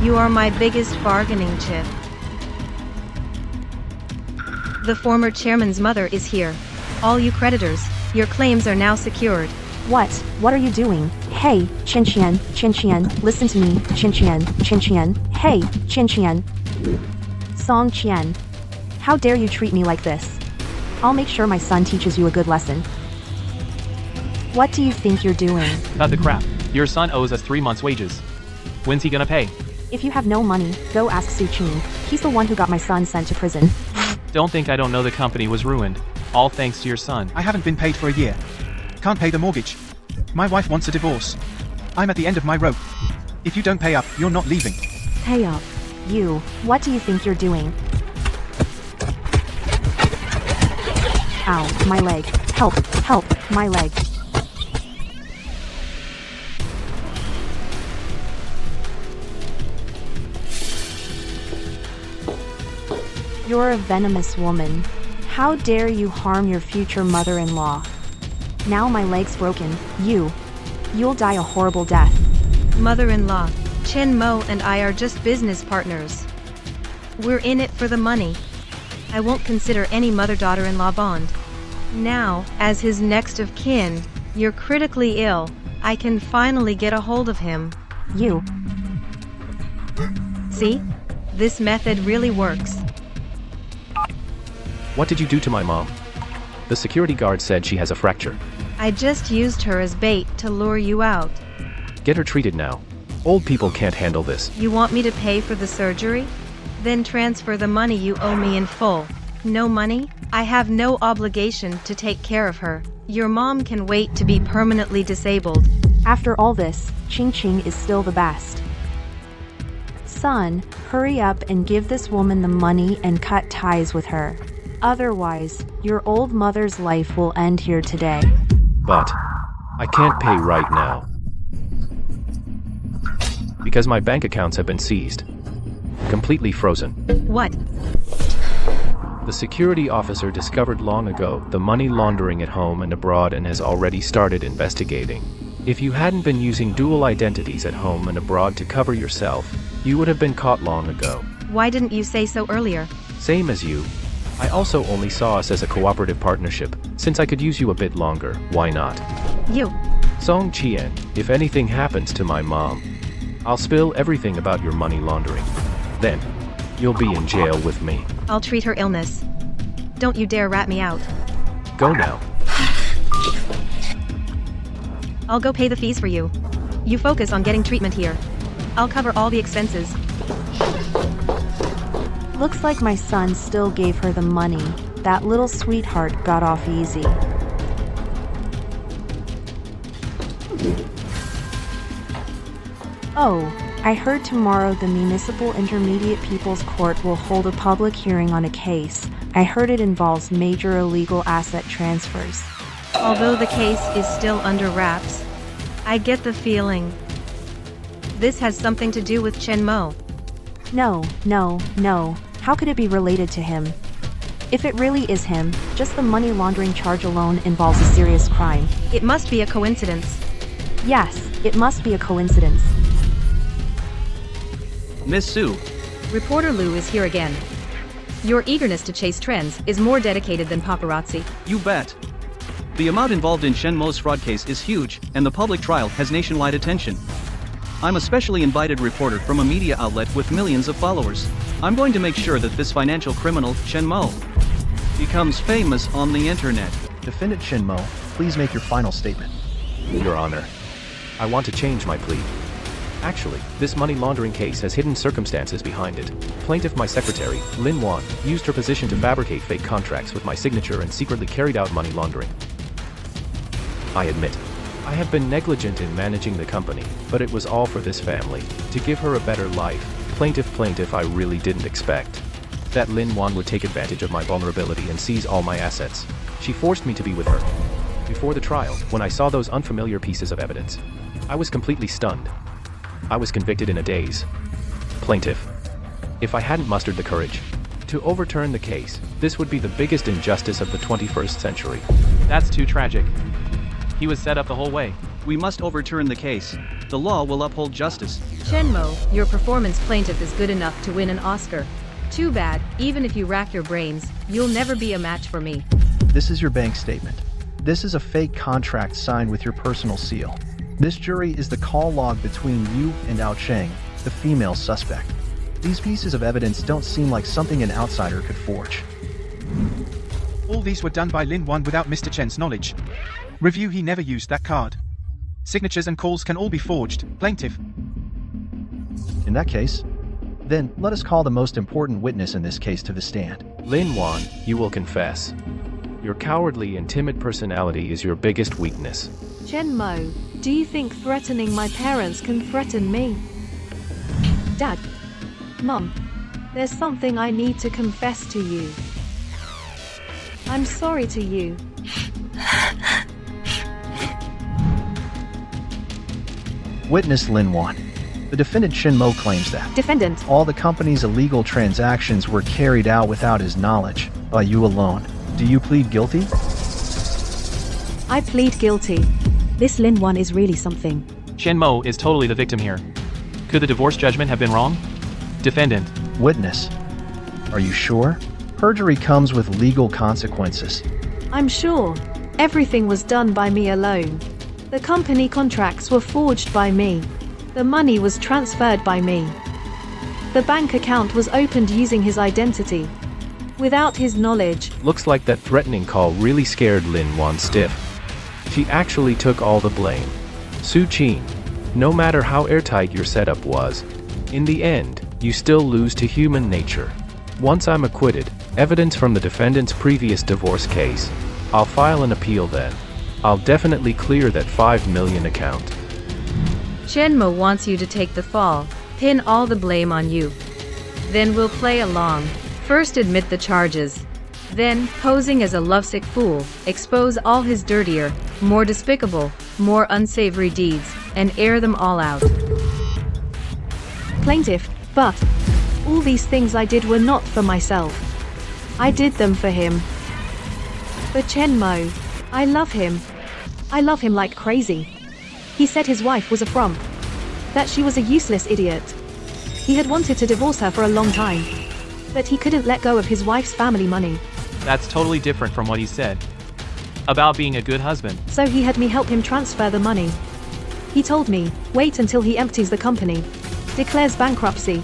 you are my biggest bargaining chip. The former chairman's mother is here. All you creditors, your claims are now secured. What? What are you doing? Hey, Chen, listen to me, Chen. Hey, Chen. Song Qian. How dare you treat me like this? I'll make sure my son teaches you a good lesson. What do you think you're doing? Cut the crap. Your son owes us 3 months' wages. When's he gonna pay? If you have no money, go ask Su Qing. He's the one who got my son sent to prison. Don't think I don't know the company was ruined. All thanks to your son. I haven't been paid for a year. Can't pay the mortgage. My wife wants a divorce. I'm at the end of my rope. If you don't pay up, you're not leaving. Pay up. You. What do you think you're doing? Ow, my leg. Help, my leg. You're a venomous woman. How dare you harm your future mother-in-law? Now my leg's broken. You'll die a horrible death. Mother-in-law, Chen Mo and I are just business partners. We're in it for the money. I won't consider any mother-daughter-in-law bond. Now, as his next of kin, you're critically ill. I can finally get a hold of him. You. See? This method really works. What did you do to my mom? The security guard said she has a fracture. I just used her as bait to lure you out. Get her treated now. Old people can't handle this. You want me to pay for the surgery? Then transfer the money you owe me in full. No money? I have no obligation to take care of her. Your mom can wait to be permanently disabled. After all this, Ching is still the best. Son, hurry up and give this woman the money and cut ties with her. Otherwise, your old mother's life will end here today. But I can't pay right now. Because my bank accounts have been seized. Completely frozen. What? The security officer discovered long ago the money laundering at home and abroad and has already started investigating. If you hadn't been using dual identities at home and abroad to cover yourself, you would have been caught long ago. Why didn't you say so earlier? Same as you. I also only saw us as a cooperative partnership. Since I could use you a bit longer, why not? You. Song Qian, if anything happens to my mom, I'll spill everything about your money laundering. Then, you'll be in jail with me. I'll treat her illness. Don't you dare rat me out. Go now. I'll go pay the fees for you. You focus on getting treatment here. I'll cover all the expenses. Looks like my son still gave her the money. That little sweetheart got off easy. Oh, I heard tomorrow the Municipal Intermediate People's Court will hold a public hearing on a case. I heard it involves major illegal asset transfers. Although the case is still under wraps, I get the feeling this has something to do with Chen Mo. No. How could it be related to him? If it really is him, just the money laundering charge alone involves a serious crime. It must be a coincidence. Yes, it must be a coincidence. Miss Sue. Reporter Lou is here again. Your eagerness to chase trends is more dedicated than paparazzi. You bet. The amount involved in Chen Mo's fraud case is huge, and the public trial has nationwide attention. I'm a specially invited reporter from a media outlet with millions of followers. I'm going to make sure that this financial criminal, Chen Mo, becomes famous on the internet. Defendant Chen Mo, please make your final statement. Your Honor, I want to change my plea. Actually, this money laundering case has hidden circumstances behind it. Plaintiff, my secretary, Lin Wan, used her position to fabricate fake contracts with my signature and secretly carried out money laundering. I admit, I have been negligent in managing the company, but it was all for this family, to give her a better life. Plaintiff, I really didn't expect that Lin Wan would take advantage of my vulnerability and seize all my assets. She forced me to be with her. Before the trial, when I saw those unfamiliar pieces of evidence, I was completely stunned. I was convicted in a daze. Plaintiff, if I hadn't mustered the courage to overturn the case, this would be the biggest injustice of the 21st century. That's too tragic. He was set up the whole way. We must overturn the case. The law will uphold justice. Chen Mo, your performance plaintiff is good enough to win an Oscar. Too bad, even if you rack your brains, you'll never be a match for me. This is your bank statement. This is a fake contract signed with your personal seal. This jury is the call log between you and Ao Cheng, the female suspect. These pieces of evidence don't seem like something an outsider could forge. All these were done by Lin Wan without Mr. Chen's knowledge. Review: he never used that card. Signatures and calls can all be forged. Plaintiff. In that case, then let us call the most important witness in this case to the stand. Lin Wan, you will confess. Your cowardly and timid personality is your biggest weakness. Chen Mo, do you think threatening my parents can threaten me? Dad, Mum, there's something I need to confess to you. I'm sorry to you. Witness Lin Wan. The defendant Chen Mo claims that Defendant. all the company's illegal transactions were carried out without his knowledge, by you alone. Do you plead guilty? I plead guilty. This Lin Wan is really something. Chen Mo is totally the victim here. Could the divorce judgment have been wrong? Defendant. Witness. Are you sure? Perjury comes with legal consequences. I'm sure. Everything was done by me alone. The company contracts were forged by me. The money was transferred by me. The bank account was opened using his identity. Without his knowledge. Looks like that threatening call really scared Lin Wan stiff. She actually took all the blame. Su Qin, no matter how airtight your setup was, in the end, you still lose to human nature. Once I'm acquitted, evidence from the defendant's previous divorce case, I'll file an appeal then. I'll definitely clear that 5 million account. Chen Mo wants you to take the fall, pin all the blame on you. Then we'll play along. First admit the charges. Then, posing as a lovesick fool, expose all his dirtier, more despicable, more unsavory deeds, and air them all out. Plaintiff, but all these things I did were not for myself. I did them for him. For Chen Mo. I love him. I love him like crazy. He said his wife was a frump. That she was a useless idiot. He had wanted to divorce her for a long time. But he couldn't let go of his wife's family money. That's totally different from what he said about being a good husband. So he had me help him transfer the money. He told me, wait until he empties the company, declares bankruptcy,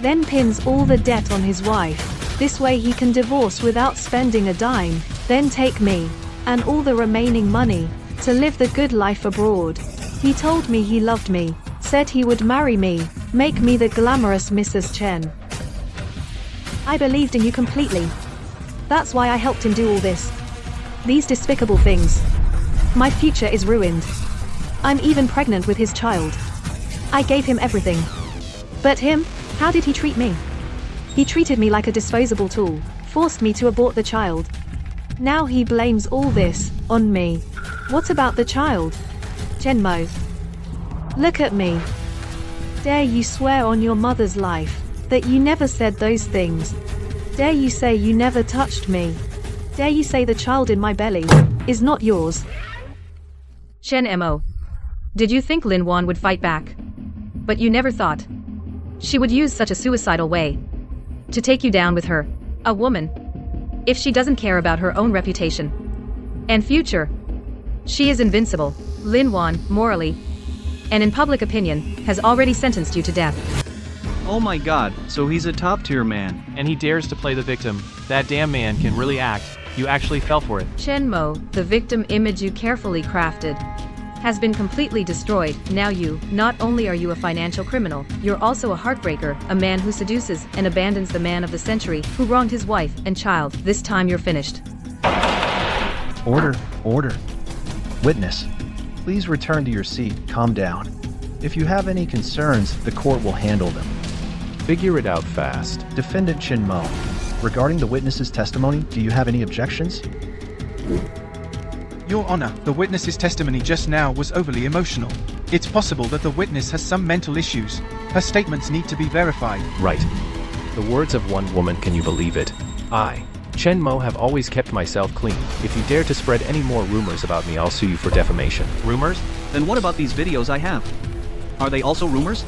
then pins all the debt on his wife. This way he can divorce without spending a dime, then take me, and all the remaining money, to live the good life abroad. He told me he loved me, said he would marry me, make me the glamorous Mrs. Chen. I believed in you completely. That's why I helped him do all this. These despicable things. My future is ruined. I'm even pregnant with his child. I gave him everything. But him? How did he treat me? He treated me like a disposable tool, forced me to abort the child. Now he blames all this on me. What about the child? Chen Mo. Look at me. Dare you swear on your mother's life that you never said those things? Dare you say you never touched me? Dare you say the child in my belly is not yours? Chen Mo. Did you think Lin Wan would fight back? But you never thought she would use such a suicidal way to take you down with her, a woman. If she doesn't care about her own reputation and future, she is invincible. Lin Wan, morally and in public opinion, has already sentenced you to death. Oh my god, so he's a top-tier man. And he dares to play the victim. That damn man can really act. You actually fell for it. Chen Mo, the victim image you carefully crafted. has been completely destroyed. Now not only are you a financial criminal, you're also a heartbreaker, a man who seduces and abandons the man of the century, who wronged his wife and child. This time you're finished. Order, order. Witness, please return to your seat. Calm down. If you have any concerns, the court will handle them. Figure it out fast. Defendant Chin Mo, regarding the witness's testimony, do you have any objections? Your Honor, the witness's testimony just now was overly emotional. It's possible that the witness has some mental issues. Her statements need to be verified. Right. The words of one woman, can you believe it? I, Chen Mo, have always kept myself clean. If you dare to spread any more rumors about me, I'll sue you for defamation. Rumors? Then what about these videos I have? Are they also rumors?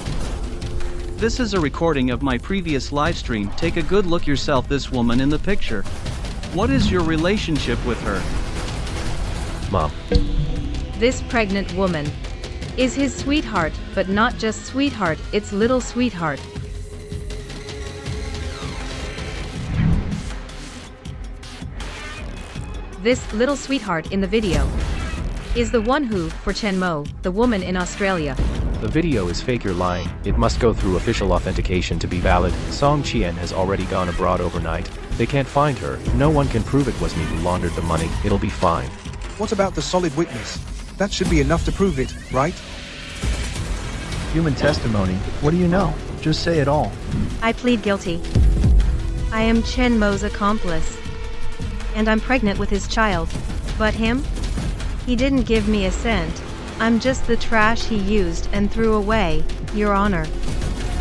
This is a recording of my previous live stream. Take a good look yourself. This woman in the picture. What is your relationship with her? Mom. This pregnant woman is his sweetheart, but not just sweetheart, it's little sweetheart. This little sweetheart in the video is the one who, for Chen Mo, the woman in Australia. The video is fake, you're lying. It must go through official authentication to be valid. Song Chien has already gone abroad overnight. They can't find her. No one can prove it was me who laundered the money. It'll be fine. What about the solid witness? That should be enough to prove it, right? Human testimony, what do you know? Just say it all. I plead guilty. I am Chen Mo's accomplice. And I'm pregnant with his child. But him? He didn't give me a cent. I'm just the trash he used and threw away, Your Honor.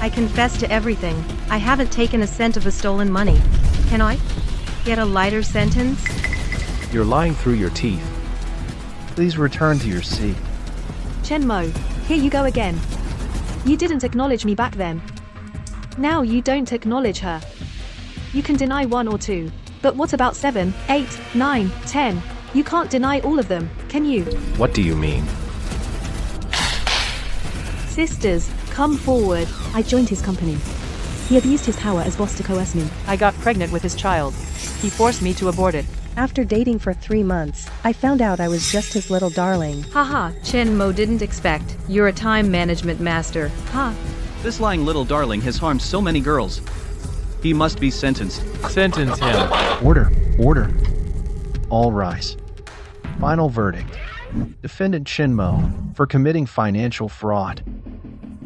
I confess to everything. I haven't taken a cent of the stolen money. Can I get a lighter sentence? You're lying through your teeth. Please return to your seat. Chen Mo, here you go again. You didn't acknowledge me back then. Now you don't acknowledge her. You can deny 1 or 2. But what about 7, 8, 9, 10? You can't deny all of them, can you? What do you mean? Sisters, come forward. I joined his company. He abused his power as boss to coerce me. I got pregnant with his child. He forced me to abort it. After dating for 3 months, I found out I was just his little darling. Haha, Chen Mo didn't expect. You're a time management master. Ha. This lying little darling has harmed so many girls. He must be sentenced. Sentence him. Order, order. All rise. Final verdict. Defendant Chen Mo, for committing financial fraud,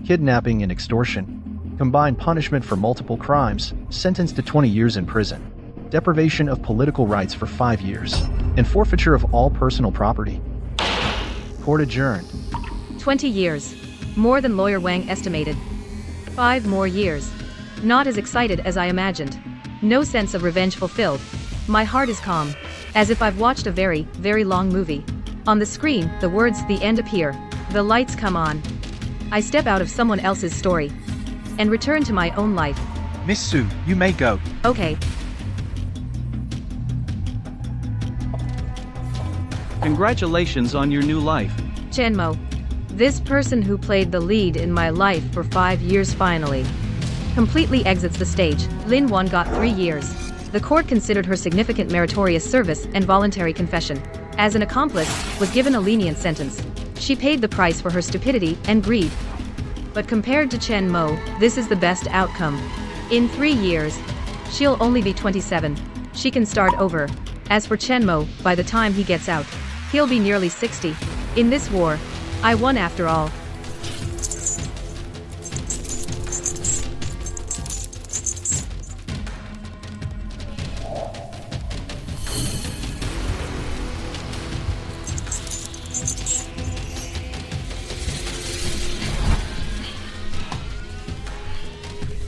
kidnapping and extortion, combined punishment for multiple crimes, sentenced to 20 years in prison, deprivation of political rights for 5 years, and forfeiture of all personal property. Court adjourned. 20 years. More than lawyer Wang estimated. 5 more years. Not as excited as I imagined. No sense of revenge fulfilled. My heart is calm, as if I've watched a very, very long movie. On the screen, the words "the end" appear. The lights come on. I step out of someone else's story and return to my own life. Miss Su, you may go. Okay. Congratulations on your new life. Chen Mo. This person who played the lead in my life for 5 years finally completely exits the stage. Lin Wan got 3 years. The court considered her significant meritorious service and voluntary confession. As an accomplice, was given a lenient sentence. She paid the price for her stupidity and greed. But compared to Chen Mo, this is the best outcome. In 3 years, she'll only be 27. She can start over. As for Chen Mo, by the time he gets out, he'll be nearly 60. In this war, I won after all.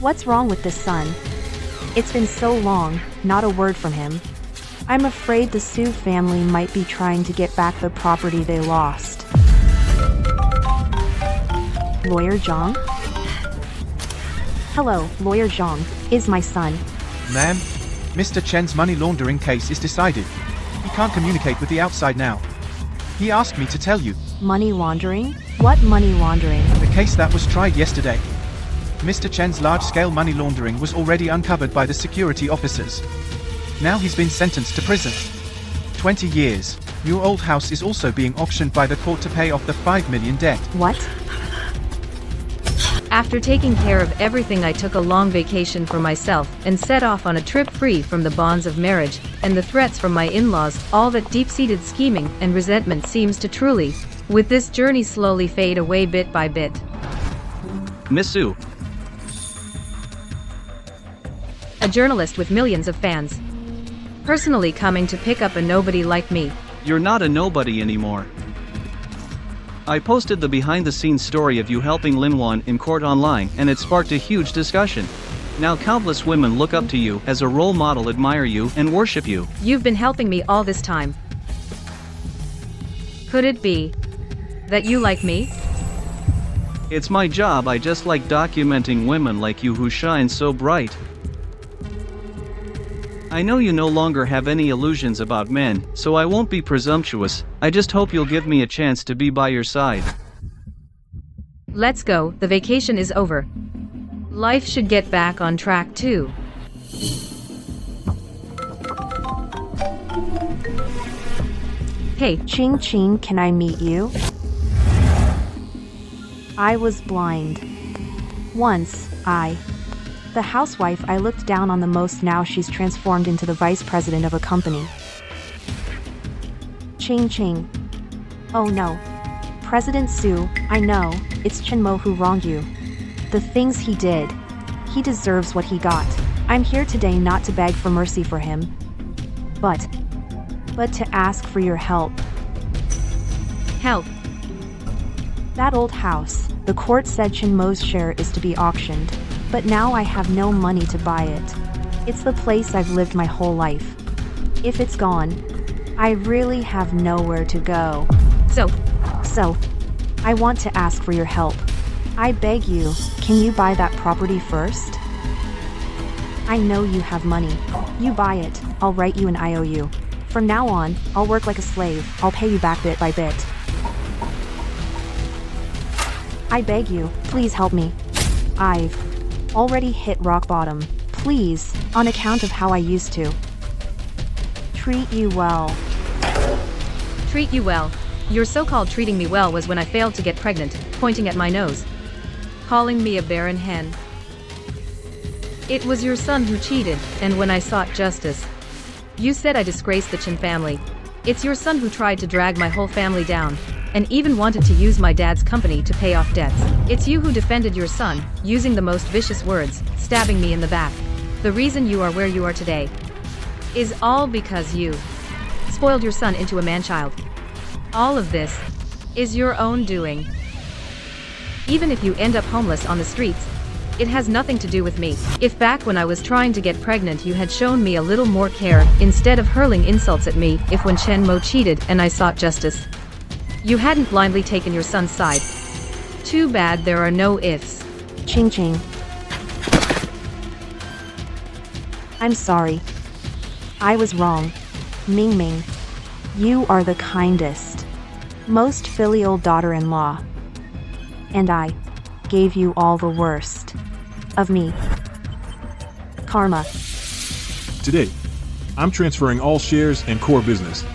What's wrong with this son? It's been so long, not a word from him. I'm afraid the Su family might be trying to get back the property they lost. Lawyer Zhang? Hello, Lawyer Zhang. Is my son? Ma'am, Mr. Chen's money laundering case is decided. He can't communicate with the outside now. He asked me to tell you. Money laundering? What money laundering? The case that was tried yesterday. Mr. Chen's large-scale money laundering was already uncovered by the security officers. Now he's been sentenced to prison. 20 years. Your old house is also being auctioned by the court to pay off the 5 million debt. What? After taking care of everything, I took a long vacation for myself and set off on a trip free from the bonds of marriage and the threats from my in-laws. All that deep-seated scheming and resentment seems to truly, with this journey, slowly fade away bit by bit. Miss Sue. A journalist with millions of fans. Personally coming to pick up a nobody like me. You're not a nobody anymore. I posted the behind-the-scenes story of you helping Lin Wan in court online, and it sparked a huge discussion. Now countless women look up to you as a role model, admire you, and worship you. You've been helping me all this time. Could it be that you like me? It's my job. I just like documenting women like you who shine so bright. I know you no longer have any illusions about men, so I won't be presumptuous. I just hope you'll give me a chance to be by your side. Let's go, the vacation is over. Life should get back on track too. Hey, Ching Ching, can I meet you? I was blind. Once, the housewife I looked down on the most, now she's transformed into the vice president of a company. Ching Ching. Oh no. President Sue, I know, it's Chen Mo who wronged you. The things he did. He deserves what he got. I'm here today not to beg for mercy for him, but to ask for your help. Help? That old house, the court said Chen Mo's share is to be auctioned. But now I have no money to buy it. It's the place I've lived my whole life. If it's gone, I really have nowhere to go. So, I want to ask for your help. I beg you, can you buy that property first? I know you have money. You buy it, I'll write you an IOU. From now on, I'll work like a slave. I'll pay you back bit by bit. I beg you, please help me. I've already hit rock bottom. Please, on account of how I used to treat you well. Treat you well? Your so-called treating me well was when I failed to get pregnant, pointing at my nose, calling me a barren hen. It was your son who cheated, and when I sought justice, you said I disgraced the Chen family. It's your son who tried to drag my whole family down, and even wanted to use my dad's company to pay off debts. It's you who defended your son, using the most vicious words, stabbing me in the back. The reason you are where you are today is all because you spoiled your son into a man-child. All of this is your own doing. Even if you end up homeless on the streets, it has nothing to do with me. If back when I was trying to get pregnant you had shown me a little more care, instead of hurling insults at me, if when Chen Mo cheated and I sought justice, you hadn't blindly taken your son's side. Too bad there are no ifs. Ching Ching. I'm sorry. I was wrong. Ming Ming. You are the kindest, most filial daughter-in-law. And I gave you all the worst of me. Karma. Today, I'm transferring all shares and core business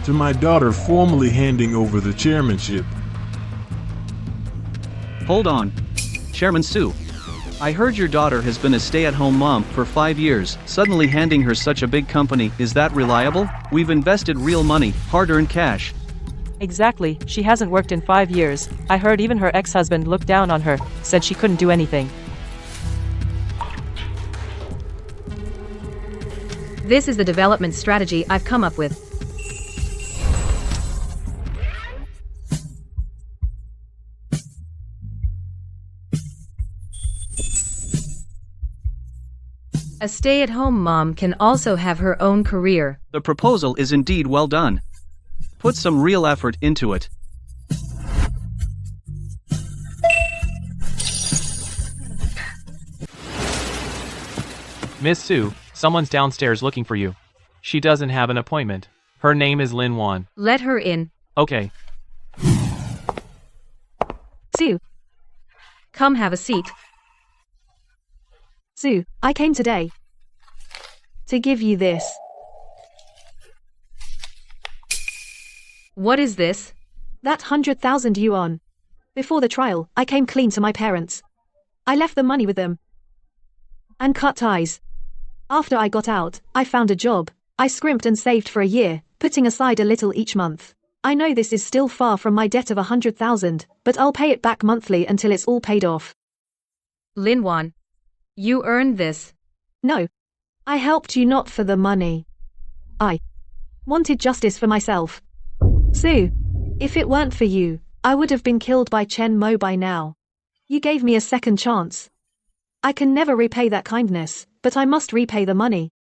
to my daughter, formally handing over the chairmanship. Hold on. Chairman Sue. I heard your daughter has been a stay-at-home mom for 5 years. Suddenly handing her such a big company, is that reliable? We've invested real money, hard-earned cash. Exactly, she hasn't worked in 5 years. I heard even her ex-husband looked down on her, said she couldn't do anything. This is the development strategy I've come up with. A stay-at-home mom can also have her own career. The proposal is indeed well done. Put some real effort into it. Miss Sue, someone's downstairs looking for you. She doesn't have an appointment. Her name is Lin Wan. Let her in. Okay. Sue. Come have a seat. Sue, I came today to give you this. What is this? That 100,000 yuan. Before the trial, I came clean to my parents. I left the money with them and cut ties. After I got out, I found a job. I scrimped and saved for a year, putting aside a little each month. I know this is still far from my debt of 100,000, but I'll pay it back monthly until it's all paid off. Lin Wan. You earned this. No. I helped you not for the money. I wanted justice for myself. Sue, if it weren't for you, I would have been killed by Chen Mo by now. You gave me a second chance. I can never repay that kindness, but I must repay the money.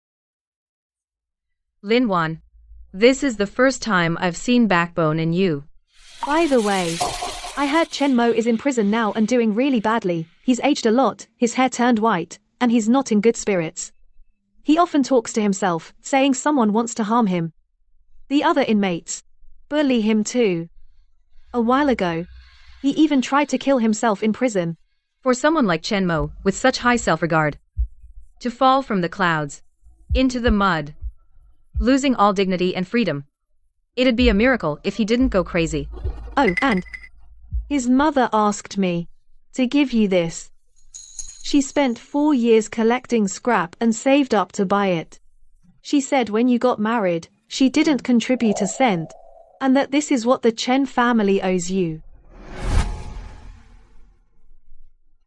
Lin Wan. This is the first time I've seen backbone in you. By the way, I heard Chen Mo is in prison now and doing really badly. He's aged a lot, his hair turned white, and he's not in good spirits. He often talks to himself, saying someone wants to harm him. The other inmates bully him too. A while ago, he even tried to kill himself in prison. For someone like Chen Mo, with such high self-regard, to fall from the clouds into the mud, losing all dignity and freedom, it'd be a miracle if he didn't go crazy. Oh, and his mother asked me to give you this. She spent 4 years collecting scrap and saved up to buy it. She said when you got married, she didn't contribute a cent, and that this is what the Chen family owes you.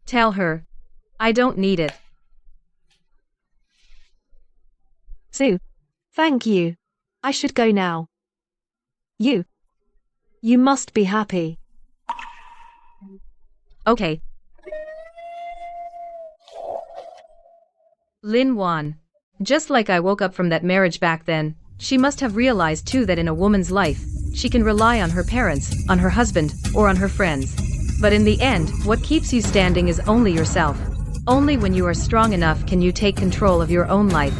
Tell her. I don't need it. Sue, thank you. I should go now. You must be happy. Okay. Lin Wan. Just like I woke up from that marriage back then, she must have realized too that in a woman's life, she can rely on her parents, on her husband, or on her friends. But in the end, what keeps you standing is only yourself. Only when you are strong enough can you take control of your own life.